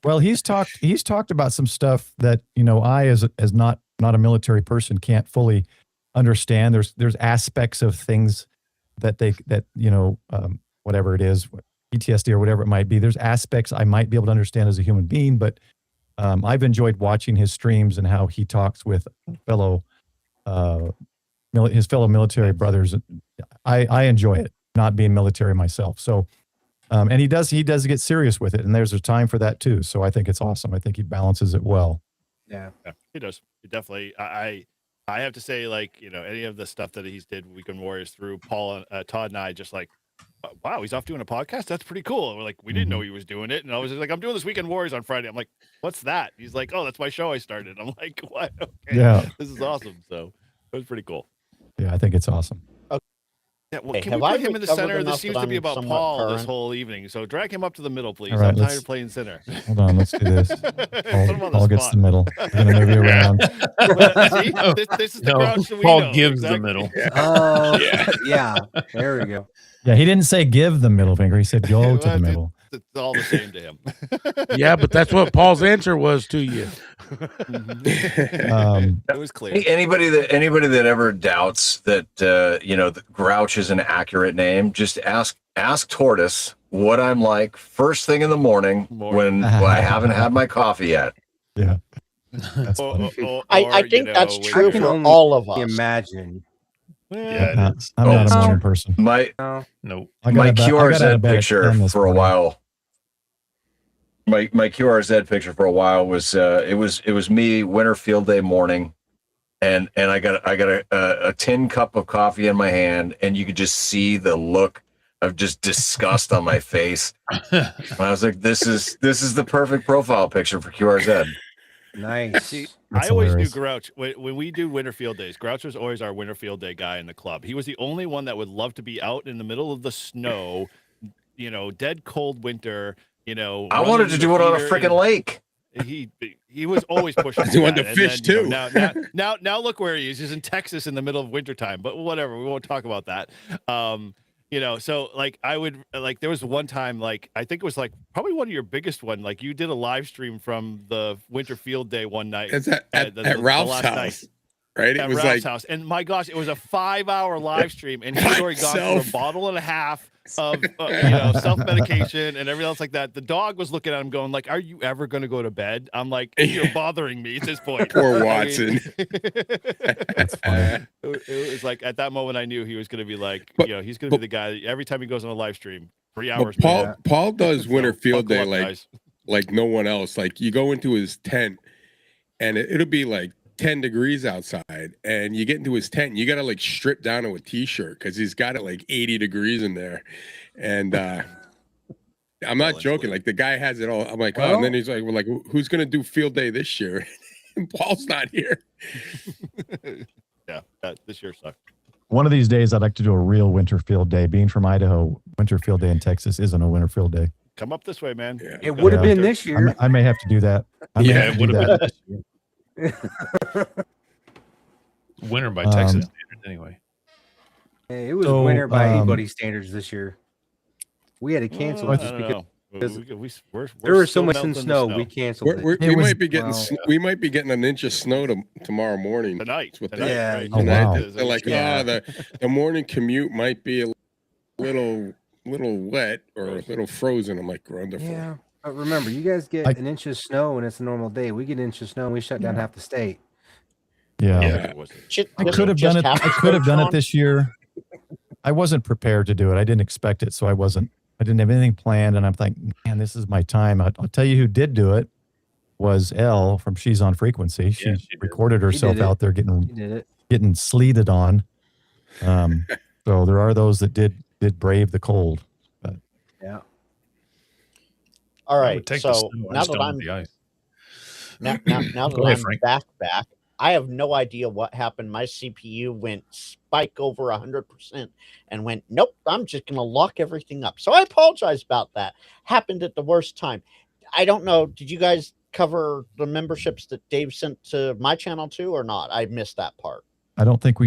Well, he's talked about some stuff that I as not a military person can't fully understand. There's aspects of things that whatever it is, PTSD or whatever it might be. There's aspects I might be able to understand as a human being, but I've enjoyed watching his streams and how he talks with his fellow military brothers. I enjoy it, not being military myself. So, and he does get serious with it, and there's a time for that too. So I think it's awesome. I think he balances it well. Yeah, he does. He definitely. I have to say, like, any of the stuff that he's did Weekend Warriors through, Paul, Todd, and I just like, wow, he's off doing a podcast. That's pretty cool. And we're like, we didn't know he was doing it, and I was just like, I'm doing this Weekend Warriors on Friday. I'm like, what's that? He's like, oh, that's my show I started. I'm like, what? Okay, yeah, this is awesome. So it was pretty cool. Yeah, I think it's awesome. Yeah, well, can we put him in the center? This seems to be about Paul this whole evening. So drag him up to the middle, please. Right, I'm tired of playing center. Hold on, let's do this. Paul gets the middle. We're gonna move you around. See? This is the grouch that we Paul know. gives Exactly. the middle. Oh, yeah. There we go. Yeah, he didn't say give the middle finger. He said go to the middle. It's all the same to him. Yeah, but that's what Paul's answer was to you. It was clear. Anybody that ever doubts that that Grouch is an accurate name, just ask Tortoise what I'm like first thing in the morning when I haven't had my coffee yet. Yeah, that's funny. I think that's when true can for only all of us. Imagine. Yeah, I'm not a morning person. My Nope. QRZ picture for a while. My QRZ picture for a while was it was me winter field day morning, and I got a tin cup of coffee in my hand, and you could just see the look of just disgust on my face. And I was like, this is the perfect profile picture for QRZ. Nice. See, That's I always hilarious. knew Grouch when we do winter field days. Grouch was always our winter field day guy in the club. He was the only one that would love to be out in the middle of the snow, dead cold winter. I wanted to do it on a freaking lake. He was always pushing. He wanted to fish too. Now look where he is. He's in Texas in the middle of wintertime. But whatever, we won't talk about that. So like I would like there was one time like I think it was like probably one of your biggest one. Like you did a live stream from the winter field day one night. It's at Ralph's last house. Night. Right? At It was Ralph's like house. And my gosh, it was a 5-hour live stream, and he'd already gone through a bottle and a half of self-medication and everything else like that. The dog was looking at him going like, are you ever going to go to bed? I'm like, you're bothering me at this point. Poor Watson. That's funny. It was like at that moment I knew he was going to be like, But- he's going to be the guy that every time he goes on a live stream, 3 But hours. Paul does winter field buckle day up, guys. like no one else. Like you go into his tent and it'll be like 10 degrees outside, and you get into his tent and you got to like strip down to a t-shirt because he's got it like 80 degrees in there. And I'm not joking. Like the guy has it all. I'm like, oh, and then he's like, well, like who's gonna do field day this year? And Paul's not here. Yeah, this year sucked. One of these days, I'd like to do a real winter field day. Being from Idaho, winter field day in Texas isn't a winter field day. Come up this way, man. Yeah. It would have been this year. I may have to do that. It would have been this year. Winter by Texas standards, anyway. Hey, it was So, winter by anybody's standards this year. We had to cancel I just don't because know. We're there was so still much in melting the snow. We canceled it. We was- might be getting Wow. we might be getting an inch of snow tomorrow morning. tonight. That's what Tonight, Yeah. right? Oh, wow. They're like, the morning commute might be a little wet or a little frozen. I'm like, wonderful. Yeah, but remember, you guys get an inch of snow and it's a normal day. We get an inch of snow and we shut down half the state. Yeah. It wasn't. I could have done it. I could have done it this year. I wasn't prepared to do it. I didn't expect it, so I didn't have anything planned, and I'm thinking, man, this is my time. I'll tell you who did do it was Elle from She's on Frequency. She recorded herself did it. out there He did it. getting sleeted on. So there are those that did brave the cold. But Yeah. All I right. would take the So snow. I now just that don't want I'm the ice. now Go that ahead, I'm Frank. back, I have no idea what happened. My CPU went spike over 100% and went, nope, I'm just going to lock everything up. So I apologize about that. Happened at the worst time. I don't know. Did you guys cover the memberships that Dave sent to my channel too or not? I missed that part. I don't think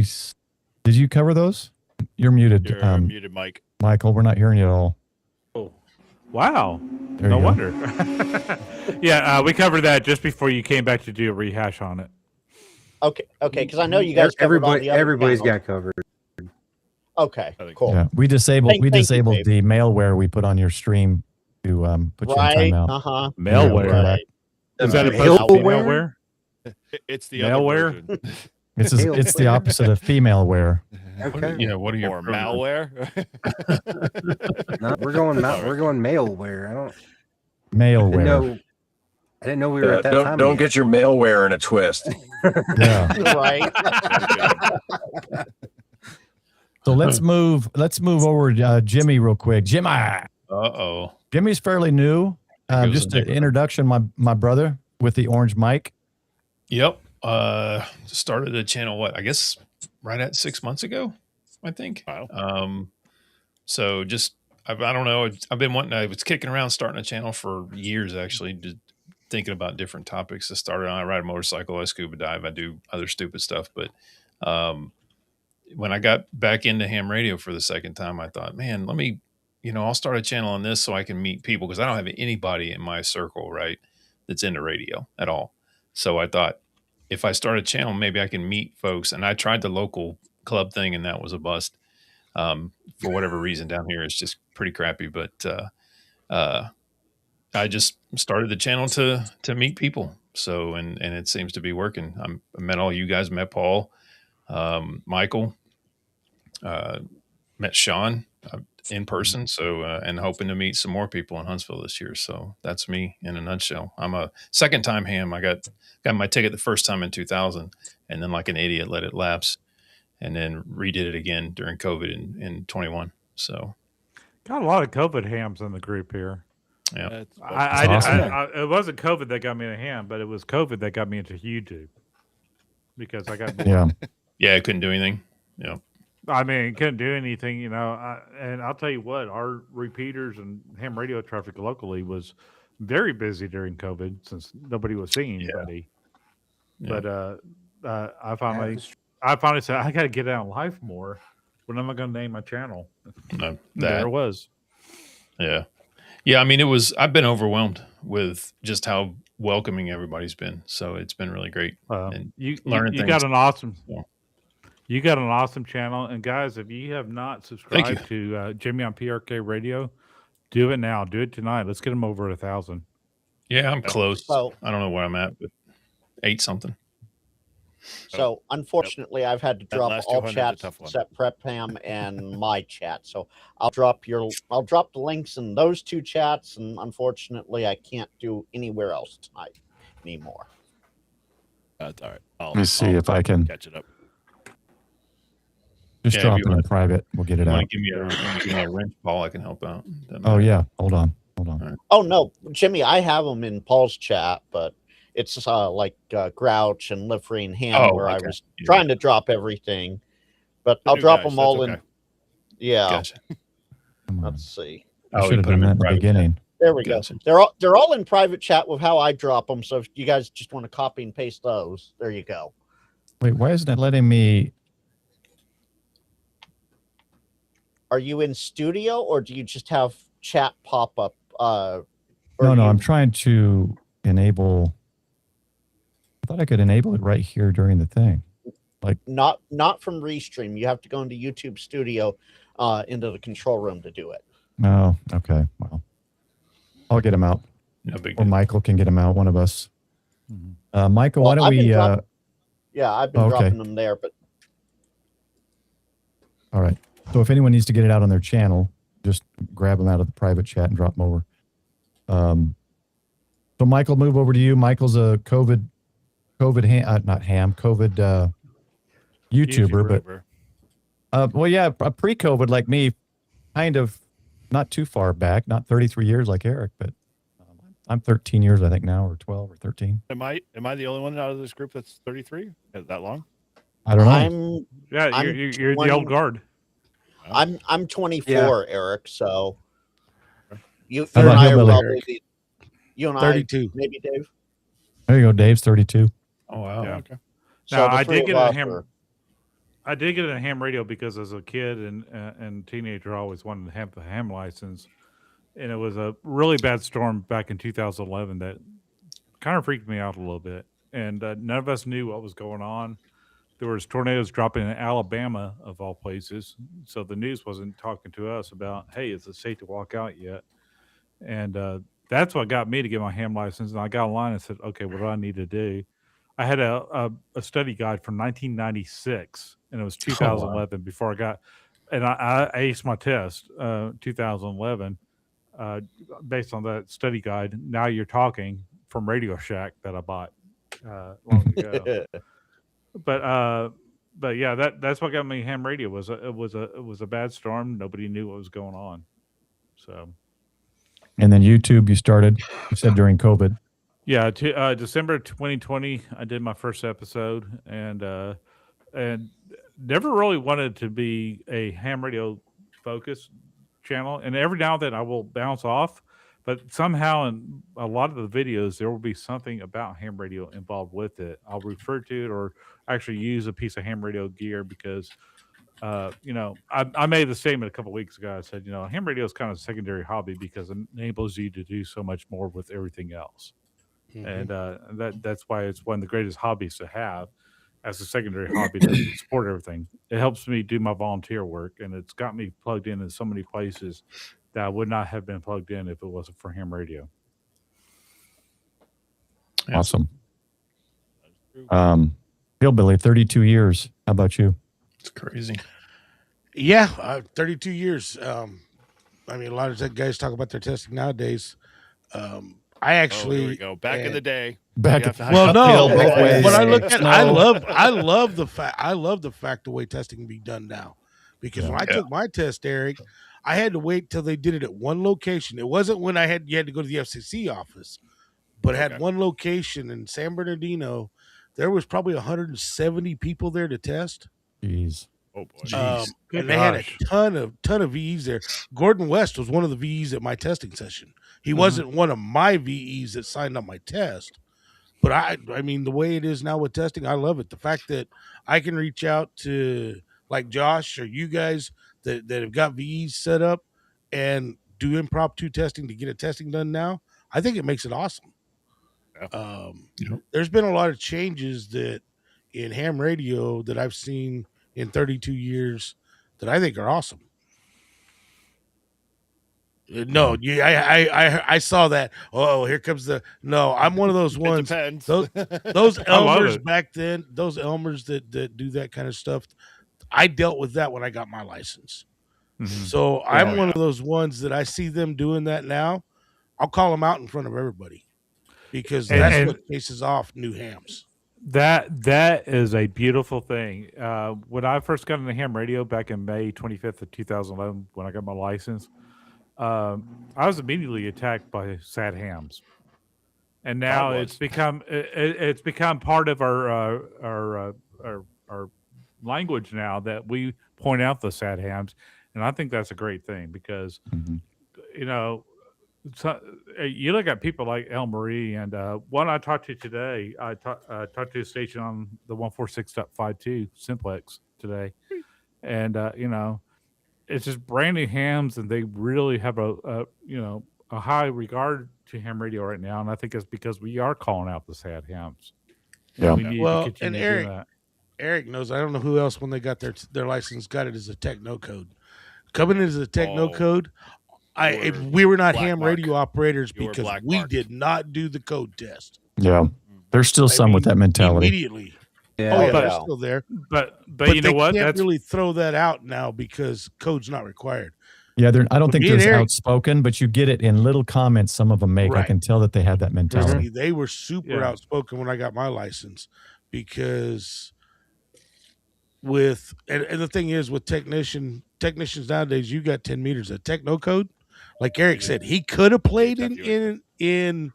did you cover those? You're muted. You're muted, Mike. Michael, we're not hearing you at all. Oh, wow. There No you go. wonder. Yeah, we covered that just before you came back to do a rehash on it. Okay, because I know you guys covered all the other everybody's channels. got covered. Okay, cool. Yeah, we disabled Thank you, the malware we put on your stream to put you in Right. timeout. Malware. Right. Is that Malware? opposed to female? It's the Malware? other version. It's the opposite of female wear. Okay. Yeah, what are your Or malware. No, we're going malware. I don't Maleware. know. I didn't know we were at that time. Don't get your malware in a twist. Yeah. Right. So let's move over to Jimmy real quick. Jimmy. Uh-oh. Jimmy's fairly new. There goes Just the an introduction, my brother with the orange mic. Yep. Started a channel, I guess right at 6 months ago, I think. Wow. So just, I don't know. I've been I was kicking around starting a channel for years, actually, just thinking about different topics. I ride a motorcycle, I scuba dive, I do other stupid stuff. But when I got back into ham radio for the second time, I thought, man, let me, I'll start a channel on this so I can meet people, because I don't have anybody in my circle, right, that's into radio at all. So I thought, if I start a channel, maybe I can meet folks. And I tried the local club thing, and that was a bust. For whatever reason down here, it's just pretty crappy. But I just started the channel to meet people. So, and it seems to be working. I met all you guys, met Paul, Michael, met Sean in person. So, and hoping to meet some more people in Huntsville this year. So that's me in a nutshell. I'm a second time ham. I got my ticket the first time in 2000, and then like an idiot let it lapse, and then redid it again during COVID in 21. So Got a lot of COVID hams in the group here. yeah, It wasn't COVID that got me into ham, but it was COVID that got me into YouTube, because I got bored. Yeah, I couldn't do anything. Yeah. I mean, couldn't do anything, and I'll tell you what, our repeaters and ham radio traffic locally was very busy during COVID, since nobody was seeing anybody. Yeah. But I finally said, I got to get out in life more. When am I going to name my channel? There it was. Yeah. I mean, I've been overwhelmed with just how welcoming everybody's been. So it's been really great. And You learning got things. an awesome. Yeah. You got an awesome channel, and guys, if you have not subscribed to Jimmy on PRK Radio, do it now. Do it tonight. Let's get him over 1,000. Yeah, I'm close. So- I don't know where I'm at, but 8 something. So unfortunately, I've had to drop last all 200 is a chats tough one. except Prep Ham and my chat. So I'll drop the links in those two chats, and unfortunately, I can't do anywhere else tonight anymore. That's all right. Let me see if I can catch it up. just Yeah, drop if it you in private. We'll get it Want out. to give me a wrench, Paul? I can help out. Doesn't Oh matter. yeah, hold on. Oh no, Jimmy, I have them in Paul's chat, but it's like Grouch and Livery and Ham, where I was trying to drop everything, but I'll drop them all in. Yeah. Gotcha. Let's see. I should you have put done them that in in the private beginning. There we Gotcha. go. They're all in private chat with how I drop them. So if you guys just want to copy and paste those, there you go. Wait, why isn't it letting me? Are you in studio, or do you just have chat pop up? No, I'm trying to enable. I thought I could enable it right here during the thing. Not from Restream. You have to go into YouTube Studio, into the control room to do it. Oh, okay. Well, I'll get him out. No big Or deal. Michael can get him out. One of us. Michael, why don't I've we? been I've been okay. dropping them there, but All right. So if anyone needs to get it out on their channel, just grab them out of the private chat and drop them over. So Michael, move over to you. Michael's a COVID YouTuber, but Well, yeah, pre-COVID, like me, kind of not too far back, not 33 years like Eric, but I'm 13 years, I think now, or 12 or 13. Am I the only one out of this group that's 33? That long? I don't know. Yeah, I'm you're the old 20 guard. I'm 24, Yeah. Eric. So you How and about I are Hillbilly? probably you and 32. I, maybe Dave. There you go. Dave's 32. Oh wow. Yeah. Okay. So Now the I three did of get a us ham. are- I did get a ham radio because as a kid and teenager, I always wanted to have the ham license, and it was a really bad storm back in 2011 that kind of freaked me out a little bit, and none of us knew what was going on. There was tornadoes dropping in Alabama of all places, so the news wasn't talking to us about, hey, is it safe to walk out yet? And that's what got me to get my ham license. And I got online and said, okay, what do I need to do? I had a study guide from 1996, and it was 2011 before I got, and I aced my test 2011 based on that study guide. Now You're Talking from Radio Shack that I bought long ago. But yeah, that's what got me ham radio. It was a bad storm. Nobody knew what was going on. So And then YouTube, you started, you said during COVID. yeah, December 2020, I did my first episode, and never really wanted to be a ham radio focused channel. And every now and then I will bounce off, but somehow in a lot of the videos there will be something about ham radio involved with it. I'll refer to it or actually use a piece of ham radio gear because I made the statement a couple weeks ago. I said, ham radio is kind of a secondary hobby because it enables you to do so much more with everything else. And that's why it's one of the greatest hobbies to have as a secondary hobby to support everything. It helps me do my volunteer work, and it's got me plugged in so many places that I would not have been plugged in if it wasn't for ham radio. Awesome. Hillbilly, 32 years. How about you? It's crazy. Yeah, 32 years. I mean, a lot of guys talk about their testing nowadays. I actually here we go. Back in the day. Back You have to well, no. both ways. When I look at, Snow. I love the fact the way testing can be done now, because when I took my test, Eric, I had to wait till they did it at one location. It wasn't when you had to go to the FCC office, but it had one location in San Bernardino. There was probably 170 people there to test. Jeez. Oh boy. And they had a ton of VEs there. Gordon West was one of the VEs at my testing session. He wasn't one of my VEs that signed up my test. But I mean, the way it is now with testing, I love it. The fact that I can reach out to like Josh or you guys that have got VEs set up and do impromptu testing to get a testing done now, I think it makes it awesome. There's been a lot of changes that in ham radio that I've seen in 32 years that I think are awesome. No, I saw that. Oh, here comes I'm one of those ones. Depends. Those Elmers back then, those Elmers that do that kind of stuff, I dealt with that when I got my license. Mm-hmm. So I'm one of those ones that I see them doing that now. I'll call them out in front of everybody because that's what chases off new hams. That is a beautiful thing. When I first got into ham radio back in May 25th of 2011, when I got my license, I was immediately attacked by sad hams, and now it's become part of our language now that we point out the sad hams, and I think that's a great thing because so, you look at people like El Marie and one I talked to today. I talked to a station on the 146.52 Simplex today, and it's just brand new hams, and they really have a high regard to ham radio right now, and I think it's because we are calling out the sad hams. Yeah. We need to continue doing that. Eric knows. I don't know who else when they got their license got it as a techno code. Coming in as a techno code. We were not ham radio operators because we did not do the code test. Yeah. There's still some with that mentality. Immediately. Yeah. They're still there. But you know what? They can't really throw that out now because code's not required. Yeah, I don't think there's outspoken, but you get it in little comments some of them make. Right. I can tell that they have that mentality. They were super outspoken when I got my license because and the thing is with technicians nowadays, you got 10 meters of techno code. Like Eric said, he could have played in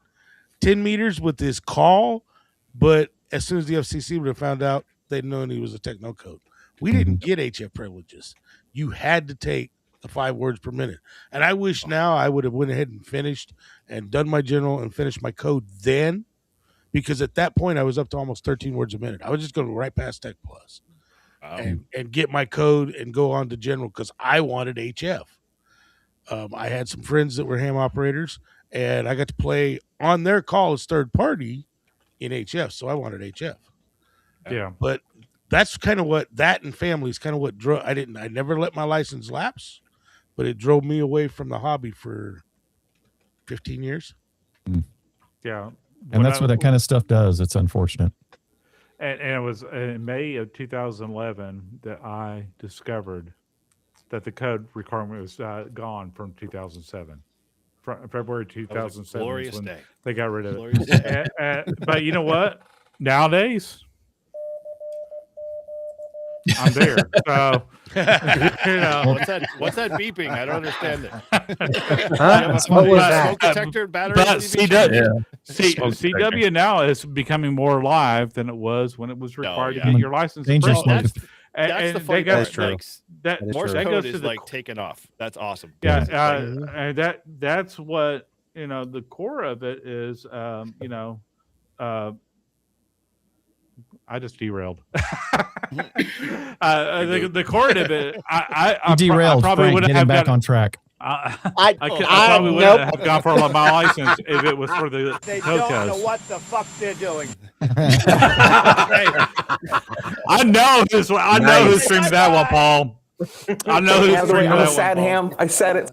10 meters with his call, but as soon as the FCC would have found out, they'd known he was a techno code. We didn't get HF privileges. You had to take the 5 words per minute. And I wish now I would have went ahead and finished and done my general and finished my code then, because at that point I was up to almost 13 words a minute. I was just going to go right past Tech Plus and get my code and go on to general because I wanted HF. I had some friends that were ham operators, and I got to play on their call as third party in HF, so I wanted HF. Yeah. But that's kind of what that and family is kind of what drove. I never let my license lapse, but it drove me away from the hobby for 15 years. Yeah. And that's what that kind of stuff does. It's unfortunate. And it was in May of 2011 that I discovered that the code requirement was gone from 2007. February 2007 glorious when day. they got rid of Glorious it. But you know what? Nowadays, I'm there. So, what's that beeping? I don't understand it. What was that? Smoke detector, battery. But CW now is becoming more live than it was when it was required to get your license. That's the funny part. That Morse that code goes is to like taken off. That's awesome. Yeah, and that's what the core of it is. I just derailed. The core of it, I derailed. probably Frank, would get him have back got, on track. I probably would have gone for my license if it was for the They code don't test. know what the fuck they're doing. I know this. I know who streamed that one, Paul. I know who streamed I'm a that sad one. ham. I said it.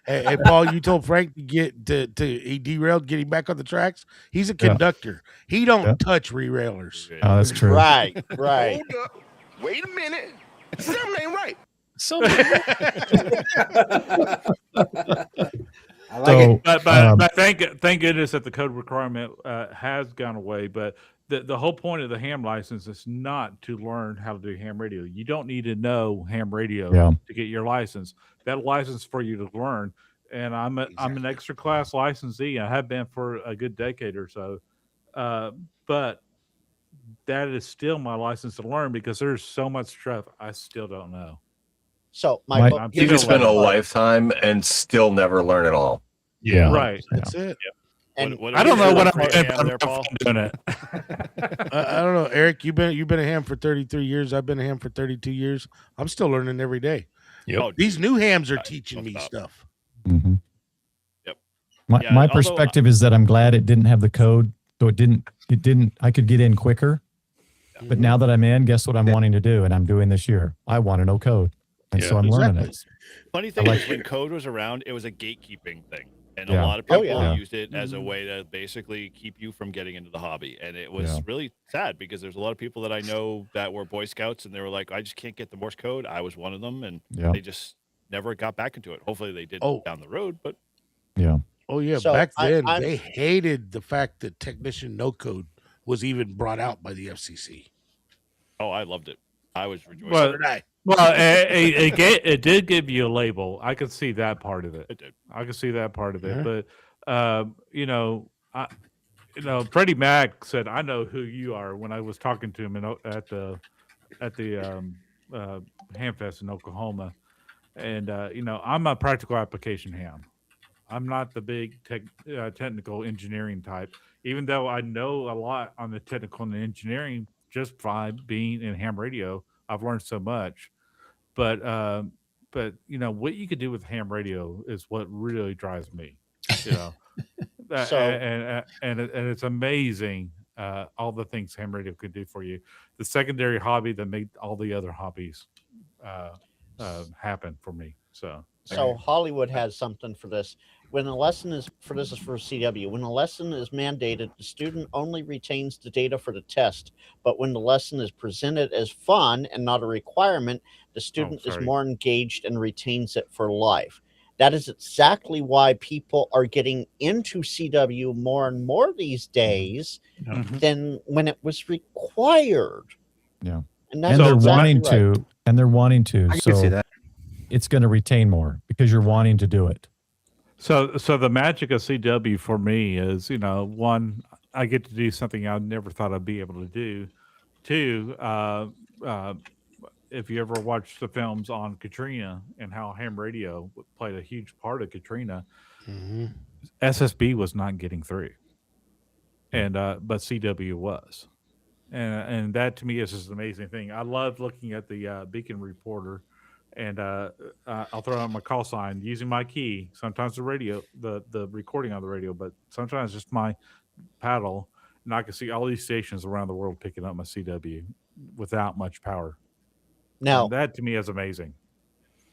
Hey, Paul, you told Frank to he derailed, getting back on the tracks. He's a conductor. He don't touch rerailers. Oh, that's true. Right. Hold up. Wait a minute. Something ain't right. I like it. But thank goodness that the code requirement has gone away. But the whole point of the ham license is not to learn how to do ham radio. You don't need to know ham radio to get your license. That license for you to learn. And I'm an extra class licensee. I have been for a good decade or so. But that is still my license to learn because there's so much stuff I still don't know. So you can spend a lifetime and still never learn it all. Yeah, right. That's it. And I don't know what I'm doing it. I don't know, Eric. You've been a ham for 33 years. I've been a ham for 32 years. I'm still learning every day. Yep. These new hams are teaching me stuff. Mm-hmm. Yep. My perspective is that I'm glad it didn't have the code, so it didn't. I could get in quicker. But now that I'm in, guess what I'm wanting to do, and I'm doing this year. I want to know code, and so I'm learning it. Funny thing is, when code was around, it was a gatekeeping thing. And a lot of people used it as a way to basically keep you from getting into the hobby. And it was really sad because there's a lot of people that I know that were Boy Scouts and they were like, I just can't get the Morse code. I was one of them. And they just never got back into it. Hopefully they did down the road, but Oh yeah. So back then they hated the fact that technician no code was even brought out by the FCC. Oh, I loved it. I was rejoicing. Well, it did give you a label. I could see that part of it. It did. I could see that part of it. But Freddie Mac said, "I know who you are." When I was talking to him at the Hamfest in Oklahoma, and I'm a practical application ham. I'm not the big technical engineering type, even though I know a lot on the technical and engineering just by being in ham radio. I've learned so much. But what you could do with ham radio is what really drives me. And it's amazing all the things ham radio could do for you. The secondary hobby that made all the other hobbies happen for me. So Hollywood has something for this. When a lesson is for CW, when a lesson is mandated, the student only retains the data for the test. But when the lesson is presented as fun and not a requirement, the student is more engaged and retains it for life. That is exactly why people are getting into CW more and more these days than when it was required. Yeah. And that's they're exactly wanting right. to, and they're wanting to. I can see So that. it's going to retain more because you're wanting to do it. So the magic of CW for me is, one, I get to do something I never thought I'd be able to do. Two, if you ever watched the films on Katrina and how ham radio played a huge part of Katrina, SSB was not getting through, and but CW was, and that to me is just an amazing thing. I love looking at the Beacon Reporter, and I'll throw out my call sign using my key. Sometimes the radio, the recording on the radio, but sometimes just my paddle, and I can see all these stations around the world picking up my CW without much power. Now, And that to me is amazing.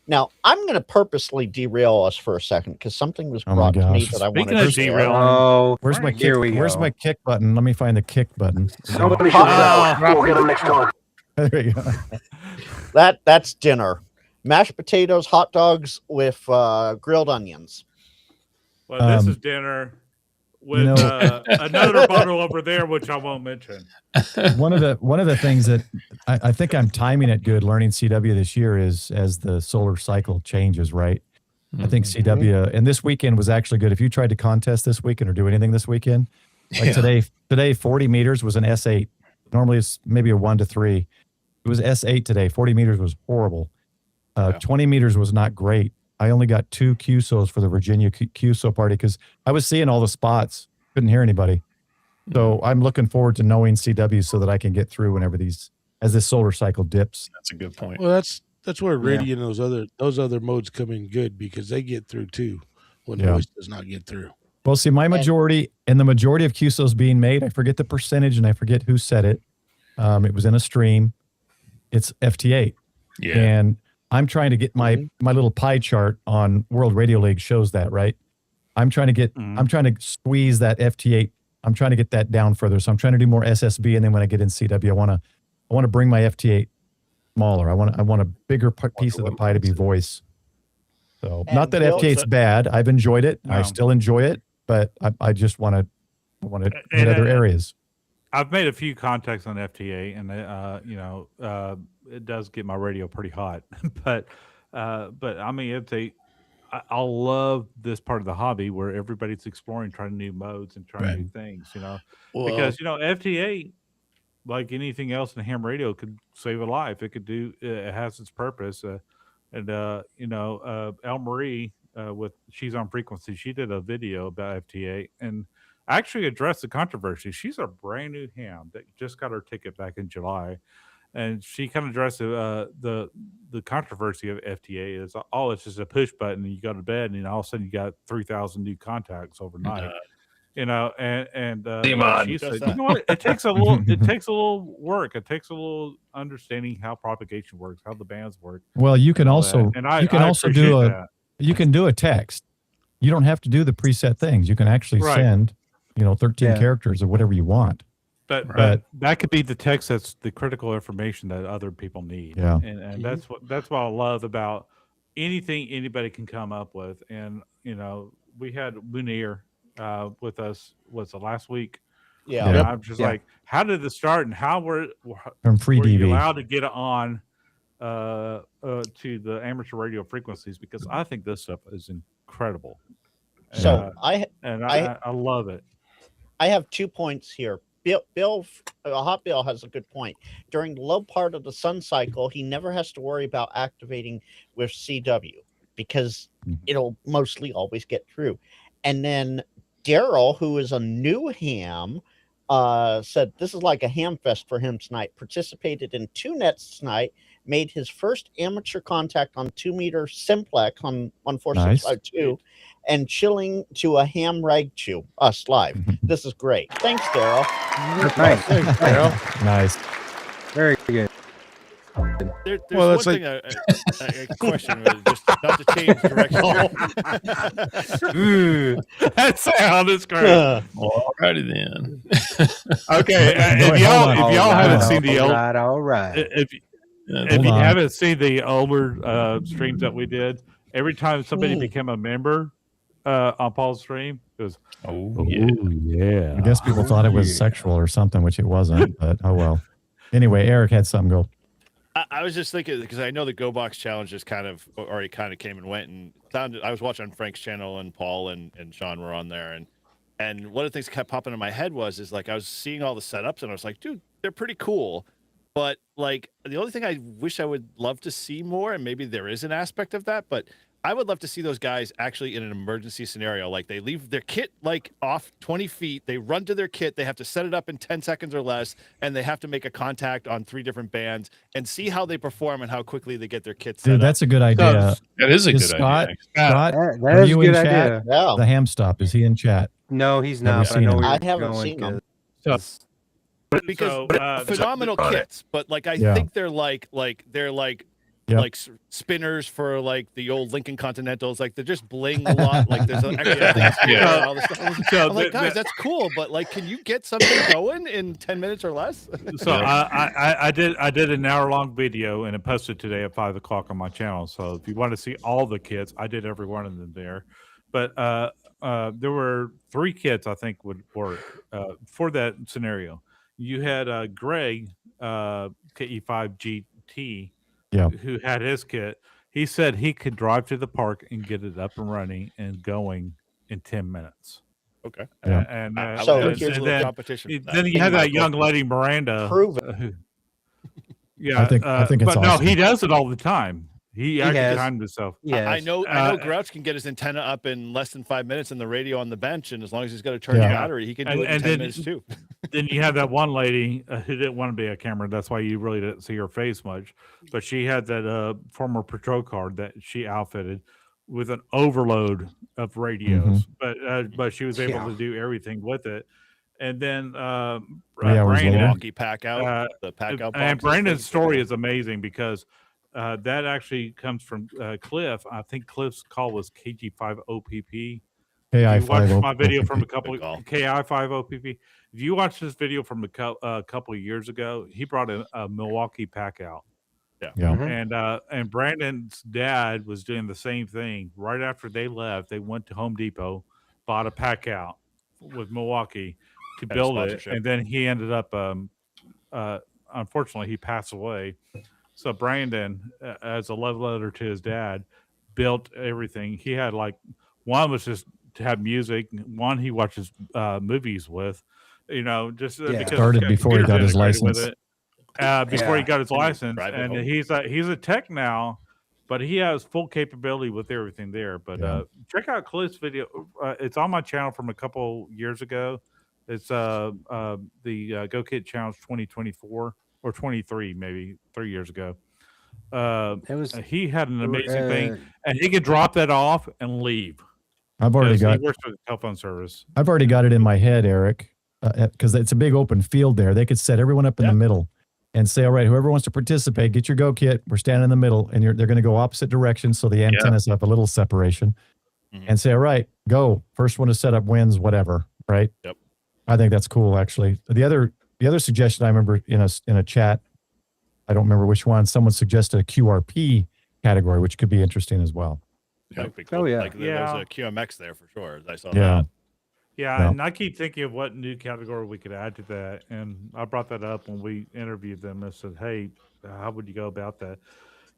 Now, I'm going to purposely derail us for a second because something was Oh my brought to me gosh. that I want Speaking to of share. derailing, Oh, Where's my here kick? we Where's go. my kick button? Let me find the kick button. Somebody We'll get him next time. There you go. That's dinner. Mashed potatoes, hot dogs with grilled onions. well, this is dinner with another bottle over there, which I won't mention. One of the things that I think I'm timing it good learning CW this year is as the solar cycle changes, right? I think CW and this weekend was actually good. If you tried to contest this weekend or do anything this weekend, like today 40 meters was an S8. Normally it's maybe a 1 to 3. It was S8 today. 40 meters was horrible. 20 meters was not great. I only got 2 QSOs for the Virginia QSO party because I was seeing all the spots, couldn't hear anybody. So I'm looking forward to knowing CW so that I can get through whenever as this solar cycle dips. That's a good point. Well, that's where Reydio and those other modes come in good because they get through too when voice does not get through. Well, see, my majority and the majority of QSOs being made, I forget the percentage and I forget who said it. It was in a stream. It's FT8. Yeah. And I'm trying to get my little pie chart on World Radio League shows that, right? I'm trying to squeeze that FT8. I'm trying to get that down further. So I'm trying to do more SSB. And then when I get in CW, I want to bring my FT8 smaller. I want a bigger piece of the pie to be voice. So And not that Bill- FT8's bad. I've enjoyed it. I No. still enjoy it, but I just want to hit other areas. I've made a few contacts on FTA, and it does get my radio pretty hot. but I mean, I love this part of the hobby where everybody's exploring, trying new modes and trying new things. Because FTA, like anything else in ham radio, could save a life. It could do. It has its purpose. El Marie with She's on Frequency, she did a video about FTA and actually addressed the controversy. She's a brand new ham that just got her ticket back in July, and she kind of addressed the controversy of FTA is it's just a push button and you go to bed and all of a sudden you got 3,000 new contacts overnight. She said, you know what? It takes a little work. It takes a little understanding how propagation works, how the bands work. Well, you can also You can do a text. You don't have to do the preset things. You can actually send 13 characters or whatever you want. But that could be the text that's the critical information that other people need. Yeah. And that's what I love about anything anybody can come up with. And we had Munir with us last week. Yeah. And I'm just like, how did this start and how were From Free you DV. allowed to get on to the amateur radio frequencies? Because I think this stuff is incredible. So I love it. I have 2 points here. Bill Hot Bill has a good point. During the low part of the sun cycle, he never has to worry about activating with CW because it'll mostly always get through. And then Daryl, who is a new ham, said this is like a ham fest for him tonight. Participated in 2 nets tonight. Made his first amateur contact on 2-meter simplex on 14652 and chilling to a ham Ragchew us live. This is great. Thanks, Daryl. Nice. Thanks, Daryl. Nice. Very good. There's Well, one thing, a question was just not to change direction. That sound is great. Alrighty then. Okay, if y'all haven't seen the old, all right. if Hold you on. haven't seen the older streams that we did, every time somebody became a member on Paul's stream, it was I guess people thought it was sexual or something, which it wasn't, but oh well. Anyway, Eric had something go. I was just thinking because I know the Go Box Challenge just kind of already kind of came and went, and I was watching on Frank's channel, and Paul and Sean were on there, and one of the things that kept popping in my head is like I was seeing all the setups, and I was like, dude, they're pretty cool, but like the only thing I wish I would love to see more, and maybe there is an aspect of that, but I would love to see those guys actually in an emergency scenario. Like they leave their kit like off 20 feet, they run to their kit, they have to set it up in 10 seconds or less, and they have to make a contact on 3 different bands and see how they perform and how quickly they get their kits set Dude, up. that's a good idea. That is a good Scott, idea. Scott, That are is a you in good chat? idea. Yeah. The ham stop, is he in chat? No, he's Never not. But I seen know him. where I you're haven't going, seen him. 'cause- Because So, phenomenal on it. kits, but like I Yeah. think they're like they're like Yep. like spinners for like the old Lincoln Continentals. Like they're just bling a lot. Like there's an extra things here Yeah. and all this stuff. So I'm like, the- guys, that's cool, but like, can you get something going in 10 minutes or less? So I did an hour-long video and it posted today at 5 o'clock on my channel. So if you want to see all the kits, I did every one of them there. But there were 3 kits I think would work for that scenario. You had Greg KE5GT, Yeah. who had his kit. He said he could drive to the park and get it up and running and going in 10 minutes. Okay. Yeah. And So and here's a little then, competition. for that. then you have that young lady Miranda. Prove it. Yeah, I think it's but awesome. no, he does it all the time. He actually has. timed himself. Yes. I know Grouch can get his antenna up in less than 5 minutes and the radio on the bench, and as long as he's got a charged Yeah. battery, he can do it in And 10 then- minutes too. Then you have that one lady who didn't want to be a camera. That's why you really didn't see her face much. But she had that former patrol card that she outfitted with an overload of radios. But she was able Yeah. to do everything with it. And then hours Brandon, later. Milwaukee pack out, the pack out. and boxes, Brandon's things. story is amazing because that actually comes from Cliff. I think Cliff's call was KG5OPP. KI If you watched 50. my video from a couple Good call. KI5OPP. If you watch this video from a couple of years ago, he brought a Milwaukee pack out. Yeah. Mhm. And Brandon's dad was doing the same thing. Right after they left, they went to Home Depot, bought a pack out with Milwaukee to Had a build it, sponsorship. and then he ended up unfortunately he passed away. So Brandon, as a love letter to his dad, built everything. He had like one was just to have music, one he watches movies with, just Yeah. because Started before he got his integrated with license. it. Before he Yeah. got his license, Drive it and home. he's a tech now, but he has full capability with everything there. But Yeah. check out Cliff's video. It's on my channel from a couple years ago. It's the Go Kid Challenge 2024 or 23, maybe 3 years ago. It was He had an amazing thing, uh, and he could drop that off and leave. I've already 'Cause got he works with a telephone service. I've already got it in my head, Eric, because it's a big open field there. They could set everyone up in the middle and say, all right, whoever wants to participate, get your go kit. We're standing in the middle, and they're going to go opposite directions, so the antennas have a little separation, and say, all right, go. First one to set up wins, whatever, right? Yep. I think that's cool, actually. The other suggestion I remember in a chat, I don't remember which one, someone suggested a QRP category, which could be interesting as well. That'd be Oh, cool. yeah. Like there was a QMX there for sure. I saw Yeah. that. Yeah, Yeah. and I keep thinking of what new category we could add to that. And I brought that up when we interviewed them. I said, hey, how would you go about that?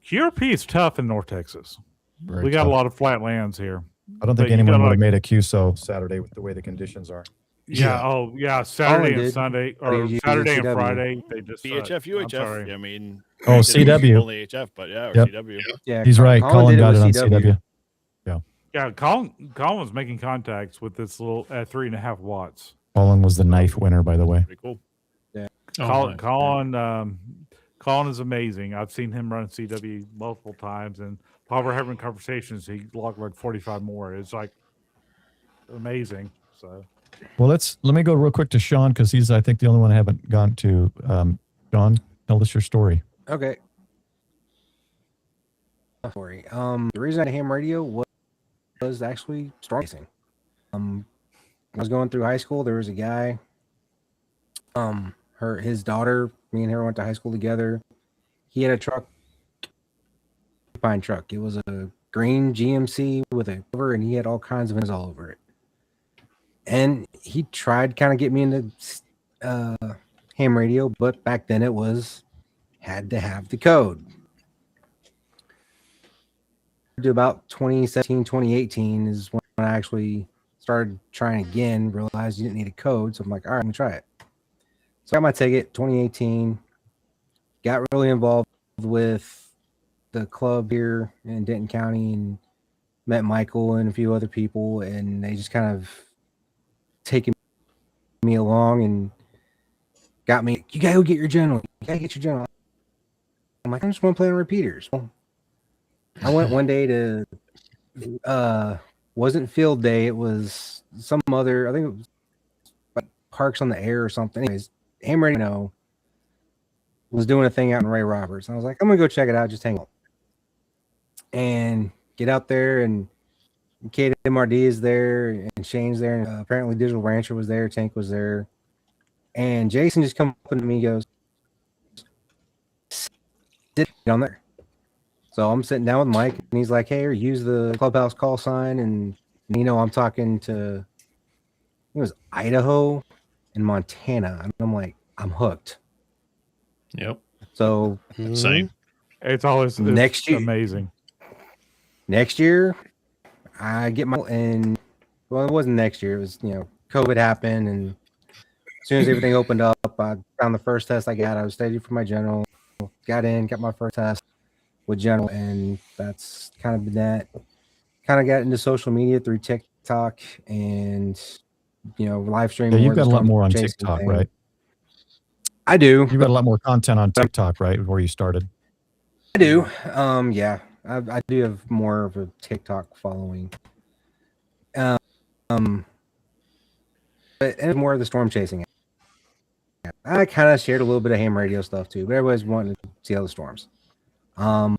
QRP is tough in North Texas. Very We got tough. a lot of flat lands here. I don't but think you anyone gotta, would have like- made a QSO Saturday with the way the conditions are. Yeah. Yeah. Oh, yeah. Saturday and did. Sunday, But he or was using Saturday and CW. Friday, they just VHF, suck. I'm sorry. UHF. I mean, Oh, granted, it was CW. Only HF, but yeah, or Yep. CW. yeah. He's right. Colin did got it with on CW. Yeah, Colin was making contacts with this little at 3.5 watts. Colin was the knife winner, by the way. Pretty cool. Colin, nice. Colin is amazing. I've seen him run CW multiple times, and while we're having conversations, he logged like 45 more. It's like amazing. So Well, let me go real quick to Sean because he's, I think, the only one I haven't gone to. Sean, tell us your story. Okay. Sorry. The reason I had ham radio was actually storm racing. When I was going through high school, there was a guy. His daughter, me and her went to high school together. He had a truck, fine truck. It was a green GMC with a cover, and he had all kinds of things all over it. And he tried kind of get me into ham radio, but back then it was had to have the code. To about 2017, 2018 is when I actually started trying again, realized you didn't need a code. So I'm like, all right, I'm gonna try it. So I got my ticket 2018, got really involved with the club here in Denton County and met Michael and a few other people, and they just kind of taken me along and got me, you gotta go get your general. You gotta get your general. I'm like, I just want to play on repeaters. Well, I went one day to wasn't field day, it was some other, I think it was like Parks on the Air or something. Anyways, Ham.Reydio was doing a thing out in Ray Roberts. I was like, I'm gonna go check it out, just hang out. And get out there, and Kate MRD is there, and Shane's there, and apparently Digital Rancher was there, Tank was there, and Jason just come up to me and goes, sit down there. So I'm sitting down with Mike, and he's like, hey, use the clubhouse call sign, and I'm talking to, it was Idaho and Montana, and I'm like, I'm hooked. Yep. So Same. It's always next year, amazing. Next year, I get my, and well, it wasn't next year. It was, COVID happened, and as soon as everything opened up, I found the first test I got. I was studying for my general, got in, got my first test with general, and that's kind of been that. Kind of got into social media through TikTok and live streaming. Yeah, you've got a lot more on TikTok, right? I do. You've got a lot more content on TikTok, right? Where you started. I do. Yeah, I do have more of a TikTok following. But and more of the storm chasing. I kind of shared a little bit of Ham.Reydio stuff too, but everybody's wanting to see all the storms. And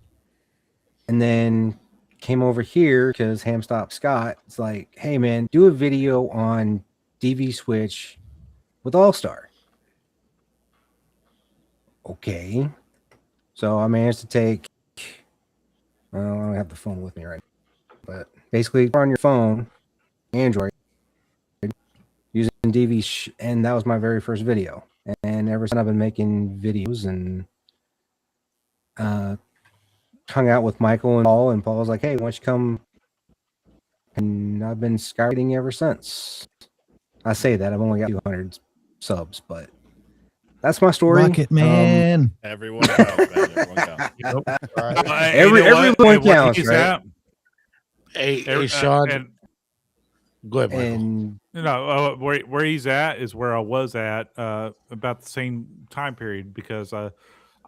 then came over here because Ham Stop Scott. It's like, hey man, do a video on DV Switch with All Star. Okay. So I managed to take, well, I don't have the phone with me right now, but basically on your phone, Android, using DV, and that was my very first video. And ever since I've been making videos and hung out with Michael and Paul, and Paul was like, hey, why don't you come? And I've been skyrocketing ever since. I say that, I've only got 200 subs, but that's my story. Rocket Man. Everyone counts, man. Everyone counts. Right. Everyone counts, right? Hey, Sean. Go ahead, Michael. And where he's at is where I was at about the same time period, because I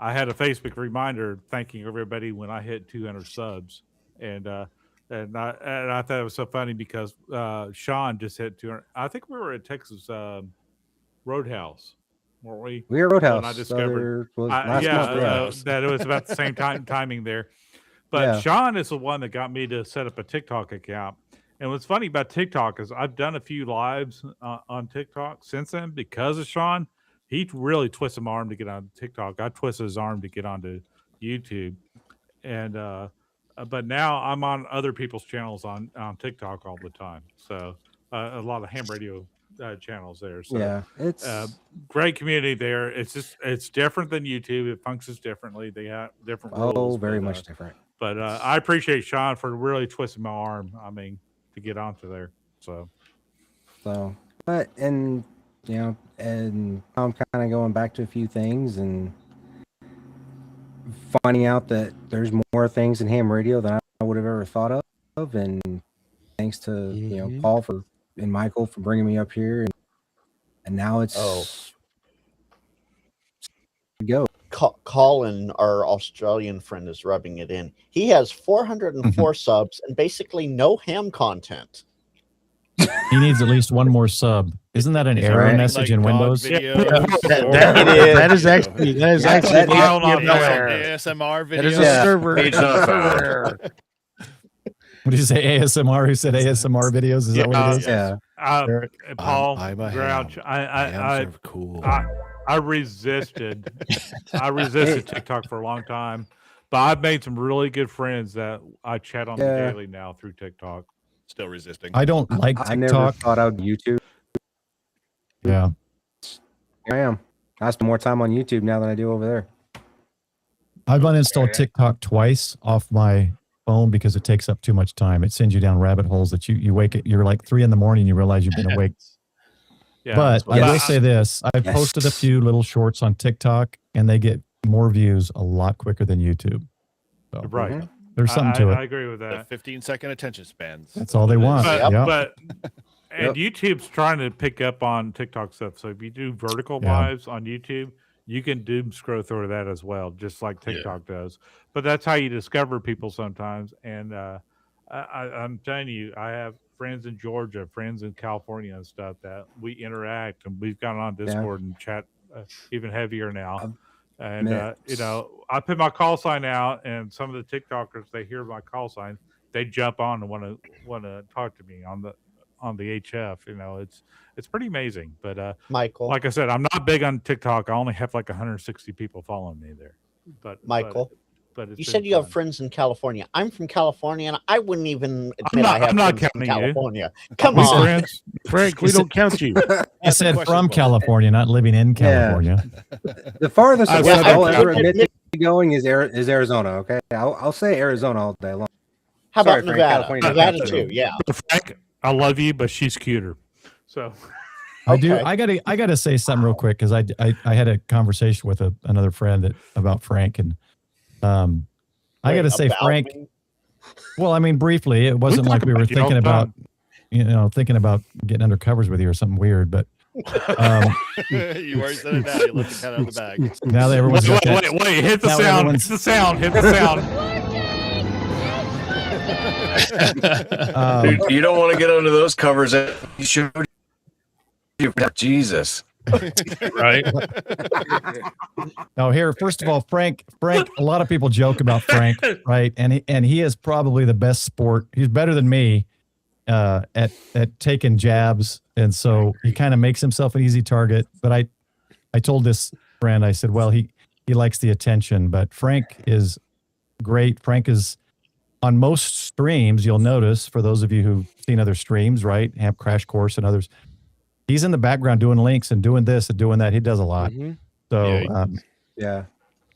had a Facebook reminder thanking everybody when I hit 200 subs, and I thought it was so funny because Sean just hit 200. I think we were at Texas Roadhouse, weren't we? We were Roadhouse. And I discovered month, that it was about the same timing there. But Sean is the one that got me to set up a TikTok account. And what's funny about TikTok is I've done a few lives on TikTok since then because of Sean. He really twisted my arm to get on TikTok. I twisted his arm to get onto YouTube. And but now I'm on other people's channels on TikTok all the time. So a lot of Ham.Reydio channels there. So yeah, it's great community there. It's different than YouTube. It functions differently. They have different rules. Oh, very much different. But I appreciate Sean for really twisting my arm. I mean, to get onto there. So, but and and I'm kind of going back to a few things and finding out that there's more things in Ham.Reydio than I would have ever thought of. And thanks to Paul and Michael for bringing me up here, and now it's go. Colin, our Australian friend, is rubbing it in. He has 404 subs and basically no ham content. He needs at least one more sub. Isn't that an error message in Windows? That is actually ASMR video. That is a server. What did you say? ASMR? Who said ASMR videos? Is that what it is? Yeah. Paul, I'm a Grouch, ham. Cool. I resisted. I resisted TikTok for a long time, but I've made some really good friends that I chat on daily now through TikTok. Still resisting. I don't like TikTok. I never thought I'd YouTube. Yeah. Here I am. I spend more time on YouTube now than I do over there. I've uninstalled TikTok twice off my phone because it takes up too much time. It sends you down rabbit holes that you wake it. You're like 3 a.m. You realize you've been awake. Yeah, But I will say this: I've Yes. posted a few little shorts on TikTok, and they get more views a lot quicker than YouTube. So, right. There's something to I it. agree with The that. 15-second attention spans. That's all they want. But, Yeah. but and YouTube's trying to pick up on TikTok stuff. So if you do vertical Yeah. lives on YouTube, you can doom scroll through that as well, just like TikTok does. But that's how you discover people sometimes. And I'm telling you, I have friends in Georgia, friends in California and stuff that we interact, and we've gone on Discord and chat even heavier now. And you know, I put my call sign out, and some of the TikTokers, they hear my call sign, they jump on and want to talk to me on the HF. You know, it's pretty amazing. But Michael, like I said, I'm not big on TikTok. I only have like 160 people following me there. But Michael, but it's you been said you fun. have friends in California. I'm from California, and I wouldn't even admit not- I have I'm not friends in counting you. California. Come We on, friends. Frank, we don't count you. I said from California, not living in California. The farthest I west said I'll I ever couldn't admit to going is Arizona. Okay, I'll say Arizona all day long. how Sorry, about Frank, Nevada? California Nevada doesn't too. count. Yeah. Frank, I love you, but she's cuter. So I do. Okay. I gotta say something real quick because I had a conversation with another friend about Frank, and I gotta say about Frank. me? Well, I mean, briefly, it wasn't talk like we were about you all thinking the about, time. thinking about getting under covers with you or something weird, but You already said it now. You let the cat out of the bag. now that everyone's got that, wait, hit the now sound. everyone's- Hit the sound. Hit the sound. Dude, you don't want to get under those covers. You should. Jesus. Right? No, here, first of all, Frank, a lot of people joke about Frank, right? And he is probably the best sport. He's better than me at taking jabs. And so he kind of makes himself an easy target. But I told this friend, I said, well, he likes the attention, but Frank is great. Frank is on most streams, you'll notice, for those of you who've seen other streams, right? Hamp Crash Course and others. He's in the background doing links and doing this and doing that. He does a lot. So, Yeah.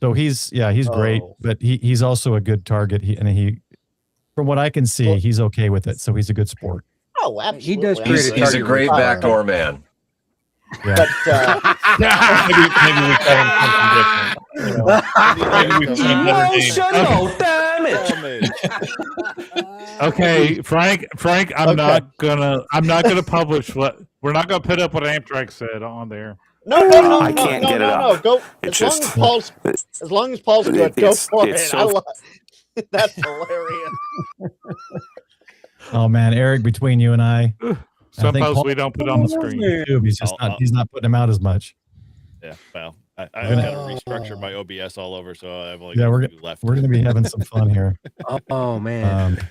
so he's great, but he's also a good target. He, from what I can see, he's okay with it. So he's a good sport. Oh, absolutely. He does He's, create a he's a target great with backdoor man. Yeah. But maybe we call him something different. You know? Maybe we call him better names. Damage. Okay, Frank, I'm not gonna publish what we're not gonna put up what Amtrak said on there. No, I can't no, get no, it no, up. go It's as just- long as Paul's good. Go for it's it. so- That's hilarious. Oh man, Eric, between you and I Some think posts Paul- we don't put on the screen. YouTube, he's not putting him out as much. Yeah, well, I've got to restructure my OBS all over, so I've only Yeah, got we're a few left. gonna be having some fun here. Oh man.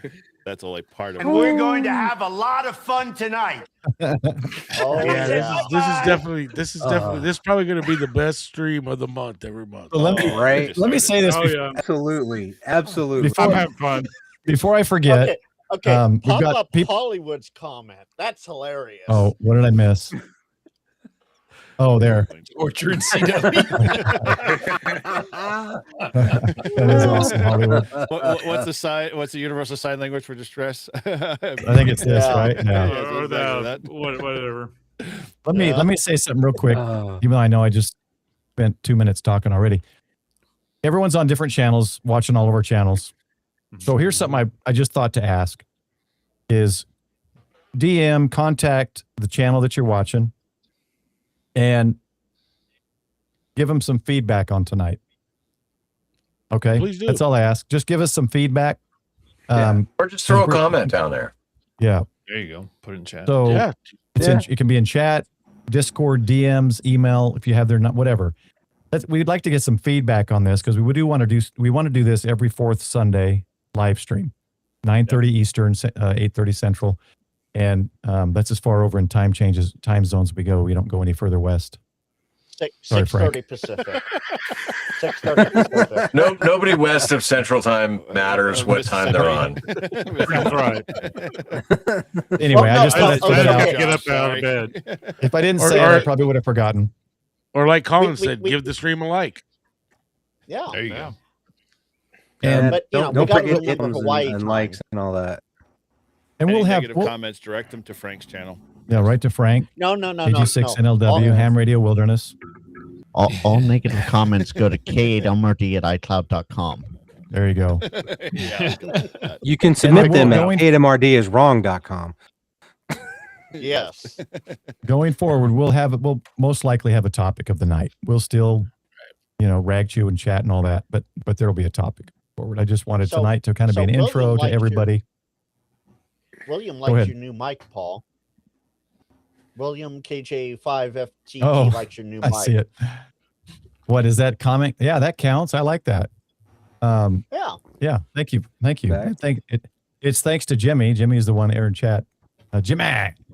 That's only part of And it. we're going to have a lot of fun tonight. Oh Yeah, this is definitely this is probably going to be the best stream of the month every month. So let me Right. let me say this Oh yeah, Absolutely. Absolutely. I'm having fun. before I forget. Okay, we've pop got up people. Hollywood's comment. That's hilarious. Oh, what did I miss? Oh, there. Orchard CW. That is awesome, Hollywood. What's the sign? What's the universal sign language for distress? I think it's this, Yeah. right? Yeah. Or whatever. Let me say something real quick, Oh. even though I know I just spent 2 minutes talking already. Everyone's on different channels, watching all of our channels. So here's something I just thought to ask is contact the channel that you're watching and give them some feedback on tonight. Okay. Please do. That's all I ask. Just give us some feedback. Or just throw a comment down there. Yeah. There you go. Put it in chat. So Yeah. it can be in chat, Discord, DMs, email, if you have their whatever. We'd like to get some feedback on this because we want to do this every fourth Sunday live stream, 9:30 Eastern, 8:30 Central, and that's as far over in time zones we go. We don't go any further west. Sorry, 6:30 Pacific. 6:30 Pacific. No, nobody west of Central Time matters what time they're on. That's right. Anyway, I just thought I'd throw that out. Get up out of bed. If I didn't say it, I probably would have forgotten. Or like Colin said, we- give the stream a like. Yeah. There you go. And but you know, we don't got to forget remember kittens Hawaii and time. likes and all that. and Any we'll have negative comments, direct them to Frank's channel. yeah, right to Frank. No, no. AG6 NLW, All- Ham Radio Wilderness. All negative comments go to kaidmrd@icloud.com. There you go. Yeah, You can submit we're them at going- kaidmrdiswrong.com. Yes. Going forward, we'll most likely have a topic of the night. We'll still, Ragchew and chat and all that, but there'll be a topic forward. I just wanted So- tonight to kind of be so an William intro to liked everybody. William ahead. likes your new mic, Paul. William KJ5FTT Oh, likes your new I mic. see it. What is that comment? Yeah, that counts. I like that. Yeah. Yeah, thank you. It's thanks to Jimmy. Jimmy is the one there in chat. Jimmy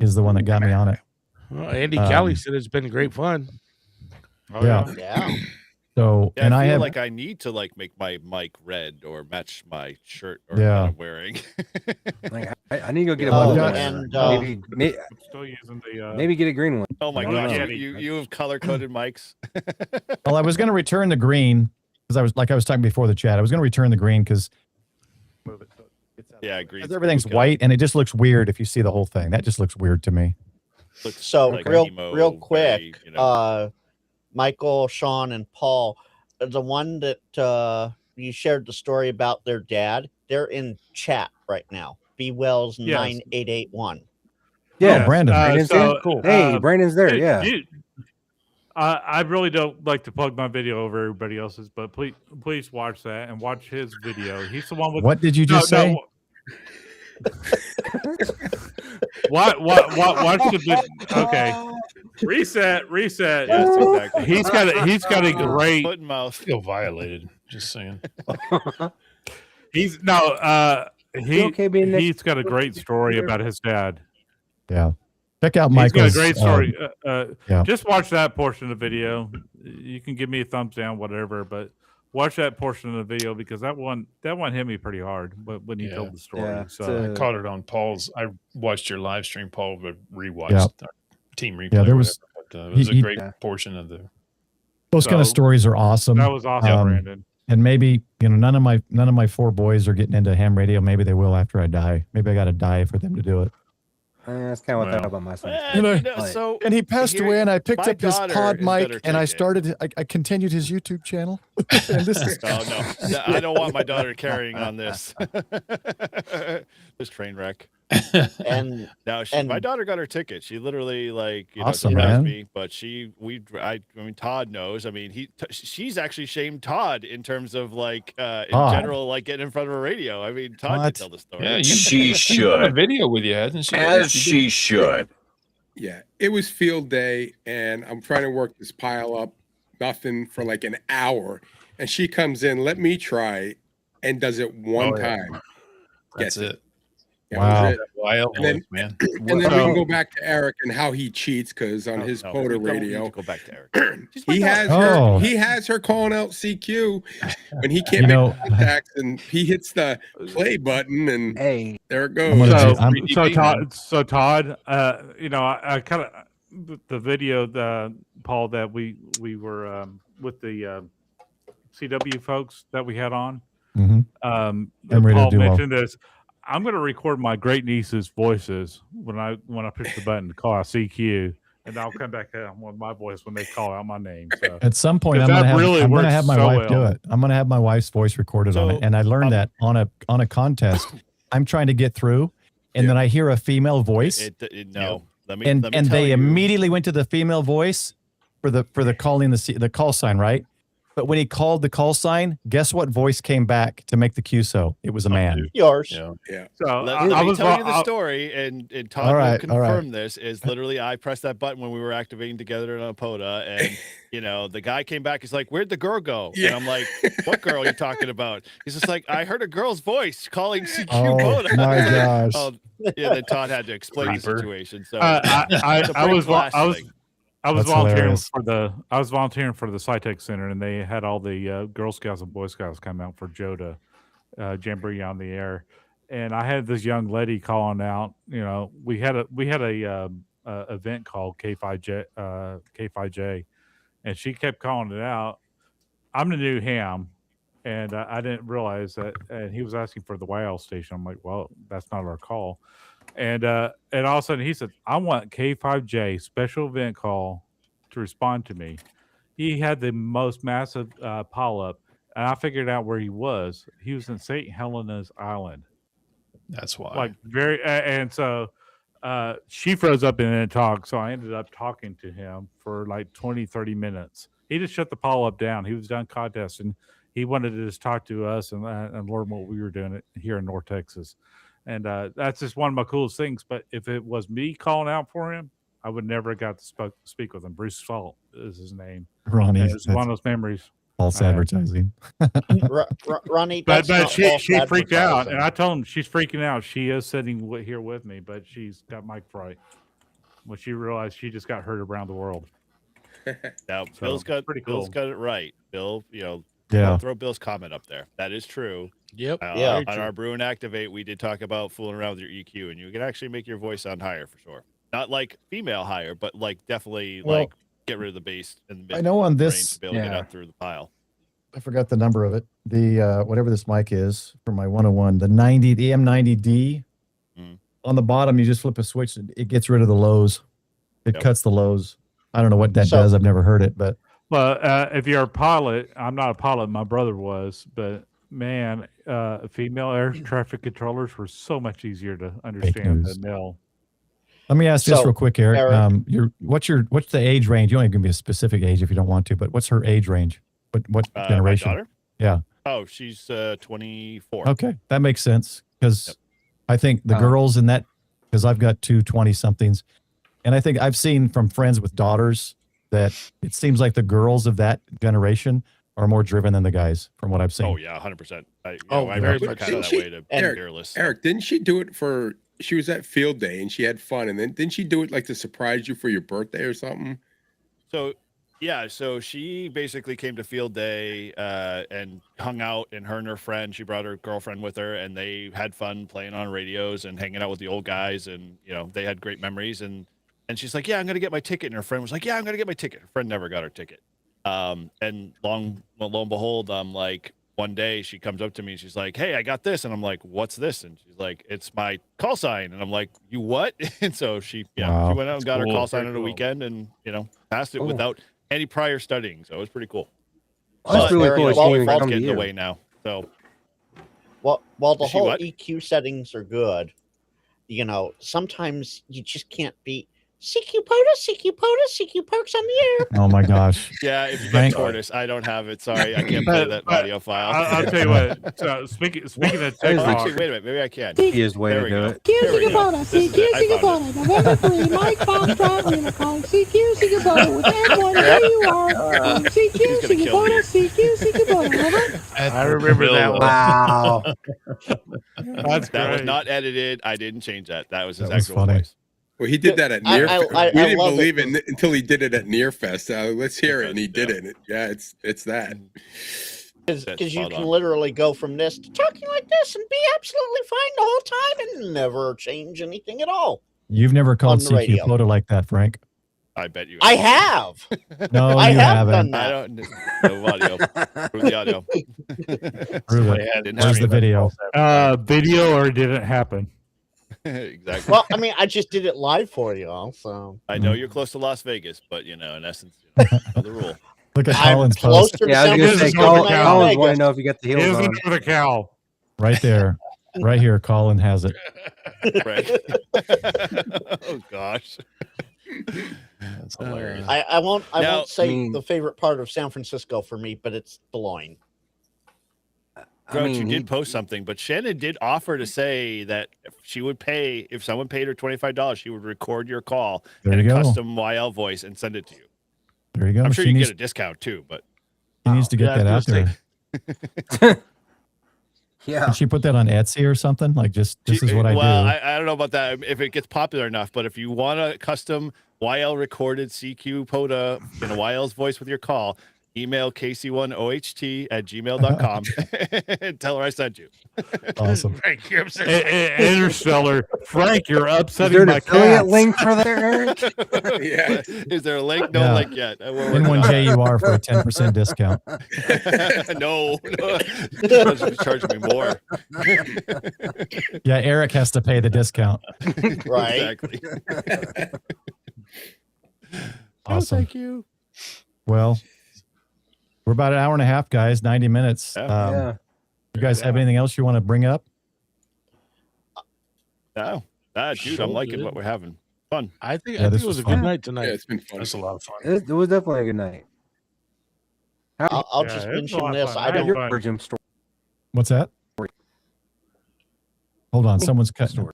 is the one that got me on it. Well, Andy Kelly said it's been great fun. Oh, Yeah. Yeah. So, Yeah, and I I feel have like I need to make my mic red or match my shirt or Yeah. what I'm wearing. Like, I need to go get a Oh, blue yeah. one. And, maybe I'm still using the. maybe get a green one. Oh my I don't gosh, know. you have color coded mics. well, I was going to return the green because I was talking before the chat. I was going to return the green because Yeah, green. everything's white and it just looks weird if you see the whole thing. That just looks weird to me. So like real emo, quick, gray, Michael, Sean, and Paul, the one that you shared the story about their dad, they're in chat right now. B Wells 9881. Yeah, Brandon. Brandon's so, there. Cool. Hey, Brandon's there. Dude, Yeah. I really don't like to plug my video over everybody else's, but please watch that and watch his video. He's the one with. What did you just say? Watch the video. Okay. Reset. Yes, exactly. He's got a great. Foot and mouth. Feel violated. Just saying. He's got a great story about his dad. Yeah. Check out He's Michael's. got a great story. yeah. Just watch that portion of the video. You can give me a thumbs down, whatever, but watch that portion of the video because that one hit me pretty hard when he told the story. Yeah, So I caught it on Paul's. I watched your live stream, Paul, but rewatched Yeah. our team replay. Yeah, there or was- whatever, but, it was he- a great portion of the. Those kind of So, stories are awesome. that was awesome, Brandon. And maybe none of my 4 boys are getting into ham radio. Maybe they will after I die. Maybe I got to die for them to do it. That's kind of what I thought about my son. So And he passed here- away, and I picked my up his daughter pod is mic, better and I take it. started. I continued his YouTube channel. And this is Oh no, I don't want my daughter carrying on this. This train wreck. And No, my daughter got her ticket. She literally Awesome, surprised man. me. But I mean, Todd knows. I mean, she's actually shamed Todd in terms of in Todd? general, getting in front of a radio. I mean, Todd What? can tell the story. Yeah, She she's got a should. video with you, hasn't she? As she should. Yeah, it was field day, and I'm trying to work this pile up, nothing for like an hour. And she comes in, let me try, and does it one time. That's Gets it. That Wow. was it. Wild And then- voice, man. And then we can go back to Eric and how he cheats because on his No, Coda we don't need radio, to go back to Eric. She's my he daughter. has Oh. her. He has her calling out CQ when he You can't know- make contacts, and he hits the play button, and Hey, there it I'm goes. gonna So, do- I'm- Todd, I kind of the video, Paul, that we were with the CW folks that we had on. Mhm. Paul I'm ready to do well. mentioned this. I'm going to record my great niece's voices when I push the button to call out CQ, and I'll come back on with my voice when they call out my name. So At some point, I'm Because gonna that really have works my so wife do well. it. I'm gonna have my wife's voice recorded on it, So, and I learned that on a contest. I'm trying to get through, and then I hear a female voice, No, let me and tell they you. immediately went to the female voice for the calling the call sign, right? But when he called the call sign, guess what voice came back to make the QSO? It was a man. yours. Yeah. So Let I me was tell you the I- story, and Todd All will right, all right. confirm this. Is literally I pressed that button when we were activating together in a POTA, and the guy came back. He's like, "Where'd the girl go?" Yeah. And I'm like, "What girl are you talking about?" He's just like, "I heard a girl's voice calling CQ Oh POTA." my gosh! Oh, yeah. Then Todd had to explain the Creeper. situation. So I it's a pretty class thing. I was That's volunteering for the SciTech Center, and they had all the Girl Scouts and Boy Scouts come out for JOTA Jamboree on the air, and I had this young lady calling out. We had a event called K5J, and she kept calling it out. I'm the new ham, and I didn't realize that. And he was asking for the YL station. I'm like, well, that's not our call. And all of a sudden he said, I want K5J special event call to respond to me. He had the most massive pile-up, and I figured out where he was. He was in St. Helena's Island. That's why. Like very, and so she froze up and didn't talk. So I ended up talking to him for like 20, 30 minutes. He just shut the pile-up down. He was done contesting. He wanted to just talk to us and learn what we were doing here in North Texas. And that's just one of my coolest things. But if it was me calling out for him, I would never have got to speak with him. Bruce Salt is his name. Ronnie, it's one of those memories. False advertising. Ronnie, but that's she freaked out, and I told him she's freaking out. She is sitting here with me, but she's got mic fright. When she realized she just got heard around the world. Now, So, Bill's got cool. it right. Bill, Yeah. don't throw Bill's comment up there. That is true. Yep. On our Brew and Activate, we did talk about fooling around with your EQ, and you can actually make your voice sound higher for sure. Not like female higher, but like definitely like get rid of the bass and the mid. I know on this, range to be able to get out through the pile. I forgot the number of it. The whatever this mic is for my 101, the M90D. On the bottom, you just flip a switch, and it gets rid of the lows. It cuts the lows. I don't know what that does. I've never heard it, but well, if you're a pilot, I'm not a pilot. My brother was, but man, female air traffic controllers were so much easier to understand than male. Let me ask this real quick, Eric. What's the age range? You don't even give me a specific age if you don't want to, but what's her age range? What generation? My daughter? Yeah. Oh, she's 24. Okay, that makes sense because I think the girls in that, because I've got two 20-somethings, and I think I've seen from friends with daughters that it seems like the girls of that generation are more driven than the guys, from what I've seen. Oh yeah, 100%. I very raised much her kind of that way to be fearless. Eric, didn't she do it for? She was at field day and she had fun, and then didn't she do it like to surprise you for your birthday or something? So yeah, so she basically came to field day and hung out, and her friend, she brought her girlfriend with her, and they had fun playing on radios and hanging out with the old guys, and they had great memories. And she's like, yeah, I'm gonna get my ticket, and her friend was like, yeah, I'm gonna get my ticket. Her friend never got her ticket. And lo and behold, like one day she comes up to me and she's like, hey, I got this. And I'm like, what's this? And she's like, it's my call sign. And I'm like, you what? And so she went out and got her call sign on a weekend and, passed it without any prior studying. So it was pretty cool. That's really cool. Fault's getting in the way now. So, while the whole EQ settings are good, sometimes you just can't beat CQ perks on the air. Oh my gosh. Yeah, if you get tortoise, I don't have it. Sorry, I can't play that audio file. I'll tell you what. So speaking of tech actually, wait a minute. Maybe I can. Easiest way to do it. CQ November 3, Mike Foxtrot, Unicorn, CQ with everyone where you are. CQ over. I remember that one. Wow. That was not edited. I didn't change that. That was his actual voice. Well, he did that at Nearfest. We didn't believe it until he did it at Nearfest. Let's hear it, and he did it. Yeah, it's that. Because you can literally go from this to talking like this and be absolutely fine the whole time and never change anything at all. You've never called CQ Photo like that, Frank. I bet you. I have. No, I you have haven't. done that. I don't. No audio. Prove the audio. Prove it. Where's the video? Video, or did it happen? Exactly. Well, I mean, I just did it live for you all, so. I know you're close to Las Vegas, but in essence, know the rule. Look at Colin's close post. to Yeah, I was going to say, Collins want to know if you got the heels on. The cow. Right there. Right here, Colin has it. Right. Oh, gosh. That's hilarious. I won't say the favorite part of San Francisco for me, but it's the loin. Grouch, you did post something, but Shannon did offer to say that she would pay, if someone paid her $25, she would record your call in a custom YL voice and send it to you. There you go. I'm sure you get a discount too, but she needs to get that out there. Yeah. Did she put that on Etsy or something? Like, this is what I do. Well, I don't know about that, if it gets popular enough, but if you want a custom YL recorded CQ POTA in a YL's voice with your call, email casey1oht@gmail.com and tell her I sent you. Awesome. Frank, you're upset. Interstellar. Frank, you're Is upsetting there an my affiliate cats. link for there, Eric? Yeah. Is there a link? No Yeah. link yet. We're working on N1JUR for a 10% discount. that. no. Charge me more. Yeah, Eric has to pay the discount. Right. Exactly. Awesome. Thank you. Well, we're about an hour and a half, guys. 90 minutes. Yeah. You guys have anything else you want to bring up? No. Dude, So I'm liking good. what we're having. Fun. I think Yeah, it this was was a good fun. night tonight. Yeah, it's been fun. That's a lot of fun. It was definitely a good night. I'll Yeah, just it was a mention lot of this. fun. I I don't. enjoyed Your Jim story. What's that? Hold on. Someone's cutting.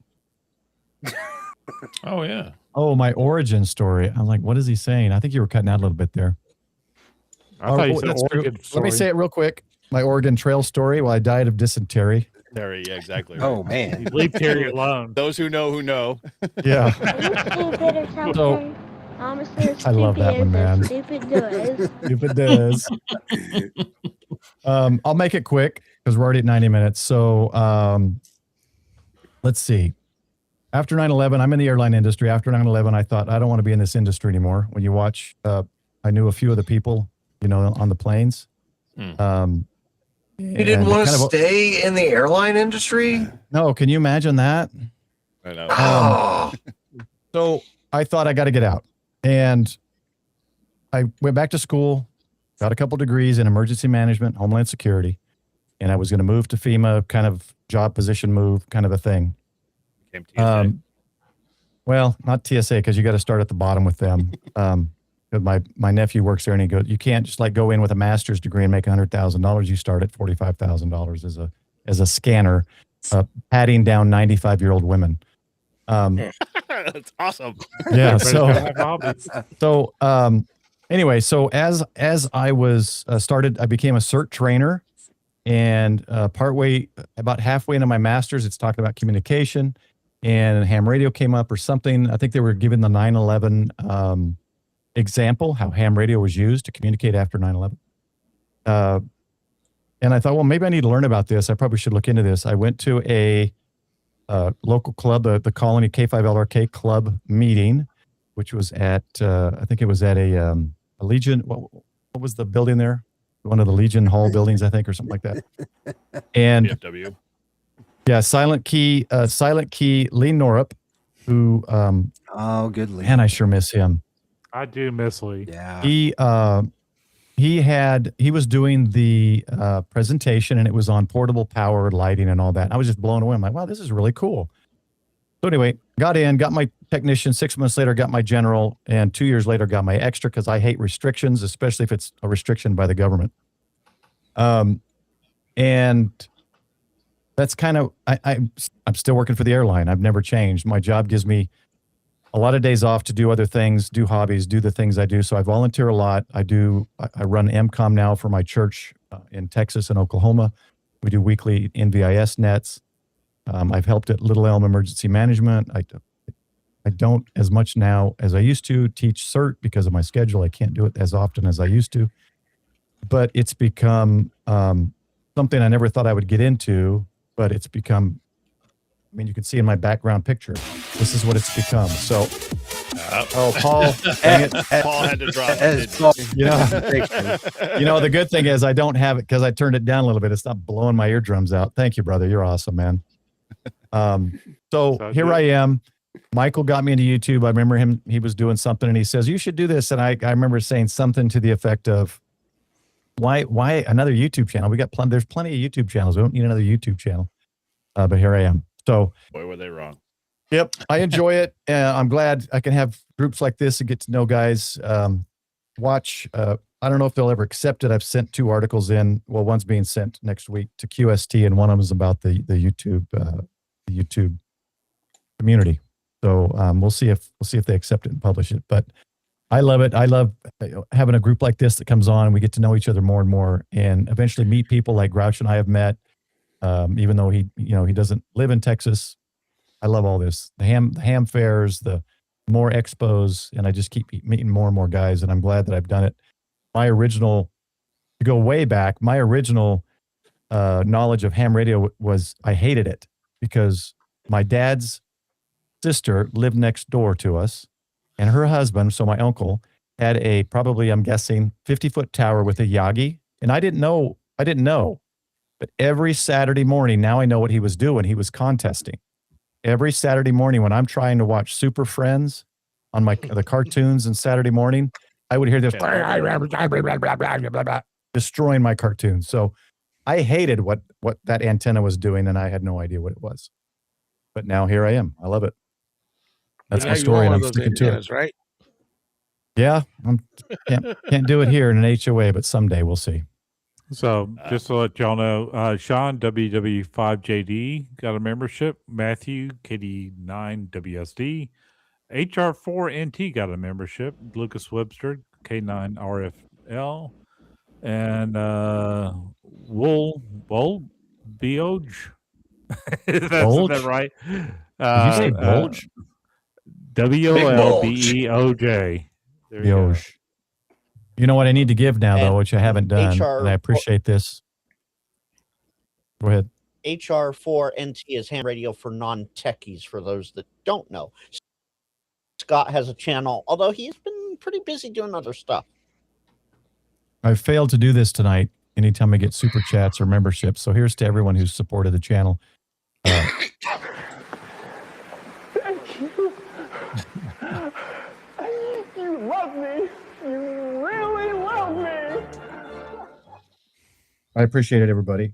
Oh yeah. Oh, my origin story. I'm like, what is he saying? I think you were cutting out a little bit there. I thought you said that's true. Oregon Let me story. say it real quick. My Oregon Trail story. Well, I died of dysentery. Terry, yeah, exactly. Oh Right. man. Leave Terry alone. Those who know, who know. Yeah. So, I love that one, man. Stupid does. Stupid does. I'll make it quick because we're already at 90 minutes. So let's see. After 9/11, I'm in the airline industry. After 9/11, I thought I don't want to be in this industry anymore. When you watch, I knew a few of the people, on the planes. You didn't want to stay in the airline industry? No, can you imagine that? I know. So I thought I got to get out. And I went back to school, got a couple degrees in emergency management, Homeland Security, and I was going to move to FEMA, kind of job position move, kind of a thing. Came TSA. Well, not TSA because you got to start at the bottom with them. 'Cause my nephew works there, and he goes, "You can't just go in with a master's degree and make $100,000. You start at $45,000 as a scanner, patting down 95-year-old women." That's awesome. Yeah. Everybody's gotta have hobbies. Anyway, so as I was started, I became a CERT trainer, and about halfway into my master's, it's talking about communication, and ham radio came up or something. I think they were given the 9/11 example, how ham radio was used to communicate after 9/11. And I thought, well, maybe I need to learn about this. I probably should look into this. I went to a local club, the Colony K5LRK club meeting, which was at, I think it was at a Legion. What was the building there? One of the Legion Hall buildings, I think, or something like that. And DFW. yeah, Silent Key, Lee Norup, who, Oh, good Lee. man, I sure miss him. I do miss Lee. Yeah. He was doing the presentation, and it was on portable power, lighting, and all that. I was just blown away. I'm like, wow, this is really cool. So anyway, got my technician. 6 months later, got my general, and 2 years later, got my extra because I hate restrictions, especially if it's a restriction by the government. And that's kind of I'm still working for the airline. I've never changed. My job gives me a lot of days off to do other things, do hobbies, do the things I do. So I volunteer a lot. I run MCOM now for my church in Texas and Oklahoma. We do weekly NVIS nets. I've helped at Little Elm Emergency Management. I don't as much now as I used to teach CERT because of my schedule. I can't do it as often as I used to. But it's become something I never thought I would get into, but it's become, I mean, you can see in my background picture, this is what it's become. So, Paul, dang it. Paul had to drop it. The good thing is I don't have it because I turned it down a little bit. It's not blowing my eardrums out. Thank you, brother. You're awesome, man. So here I am. Michael got me into YouTube. I remember he was doing something and he says, you should do this. And I remember saying something to the effect of, why another YouTube channel? There's plenty of YouTube channels. We don't need another YouTube channel. But here I am. So boy, were they wrong. Yep. I enjoy it. I'm glad I can have groups like this and get to know guys. Watch. I don't know if they'll ever accept it. I've sent 2 articles in. Well, one's being sent next week to QST, and one of them is about the YouTube community. So we'll see if they accept it and publish it. But I love it. I love having a group like this that comes on and we get to know each other more and more, and eventually meet people like Grouch and I have met. Even though he doesn't live in Texas. I love all this. The ham fairs, the more expos, and I just keep meeting more and more guys, and I'm glad that I've done it. My original to go way back, my original knowledge of ham radio was I hated it because my dad's sister lived next door to us, and her husband, so my uncle, had a probably, I'm guessing, 50-foot tower with a Yagi. And I didn't know. But every Saturday morning, now I know what he was doing. He was contesting. Every Saturday morning when I'm trying to watch Super Friends on the cartoons and Saturday morning, I would hear this destroying my cartoons. So I hated what that antenna was doing, and I had no idea what it was. But now here I am. I love it. That's my story, and I'm sticking to it. Right? Yeah, can't do it here in an HOA, but someday we'll see. So just to let y'all know, Sean, WW5JD, got a membership. Matthew, KD9WSD. HR4NT got a membership. Lucas Webster, K9RFL. And Wool Bioj. Is that right? Did you say Bulge? WOLBEOJ. Bioj. You know what I need to give now, though, which I haven't done, and I appreciate this. Go ahead. HR4NT is ham radio for non-techies, for those that don't know. Scott has a channel, although he's been pretty busy doing other stuff. I failed to do this tonight anytime I get super chats or memberships. So here's to everyone who's supported the channel. Thank you. You love me. You really love me. I appreciate it, everybody.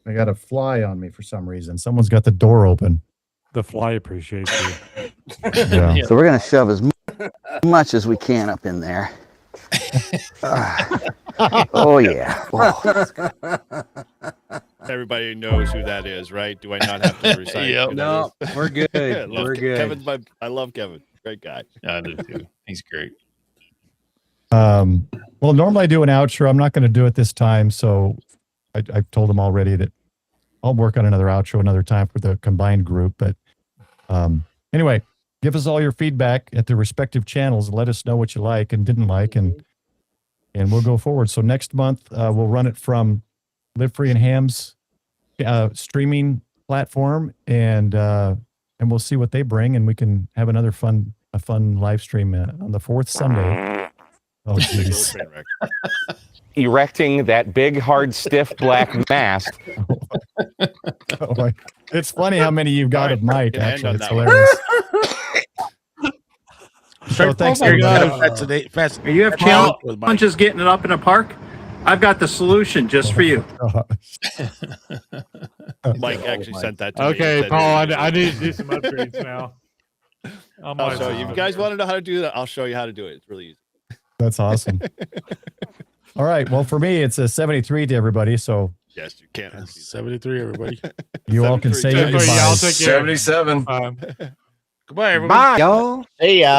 I got a fly on me for some reason. Someone's got the door open. The fly appreciates you. Yeah. So we're going to shove as much as we can up in there. Oh, yeah. Whoa. Everybody knows who that is, right? Do I not have to recite? Yep. No, we're good. We're good. I love Kevin. Great guy. I do too. He's great. Well, normally I do an outro. I'm not going to do it this time. So I've told them already that I'll work on another outro another time for the combined group. But anyway, give us all your feedback at the respective channels and let us know what you like and didn't like, and we'll go forward. So next month we'll run it from Live Free and Ham's streaming platform, and we'll see what they bring, and we can have another fun live stream on the 4th Sunday. Oh, geez. Erecting that big, hard, stiff black mask. Oh my. It's funny how many you've got of Mike, actually. It's hilarious. So thanks, everybody. Are you have challenges getting it up in a park? I've got the solution just for you. Mike actually sent that to me. Okay, Paul, I need to do some upgrades now. I'll show you. If you guys want to know how to do that, I'll show you how to do it. It's really easy. That's awesome. All right. Well, for me, it's a 73 to everybody. So yes, you can't. 73, everybody. You all can say your goodbyes. 77. Goodbye, everybody. Bye, y'all. See ya.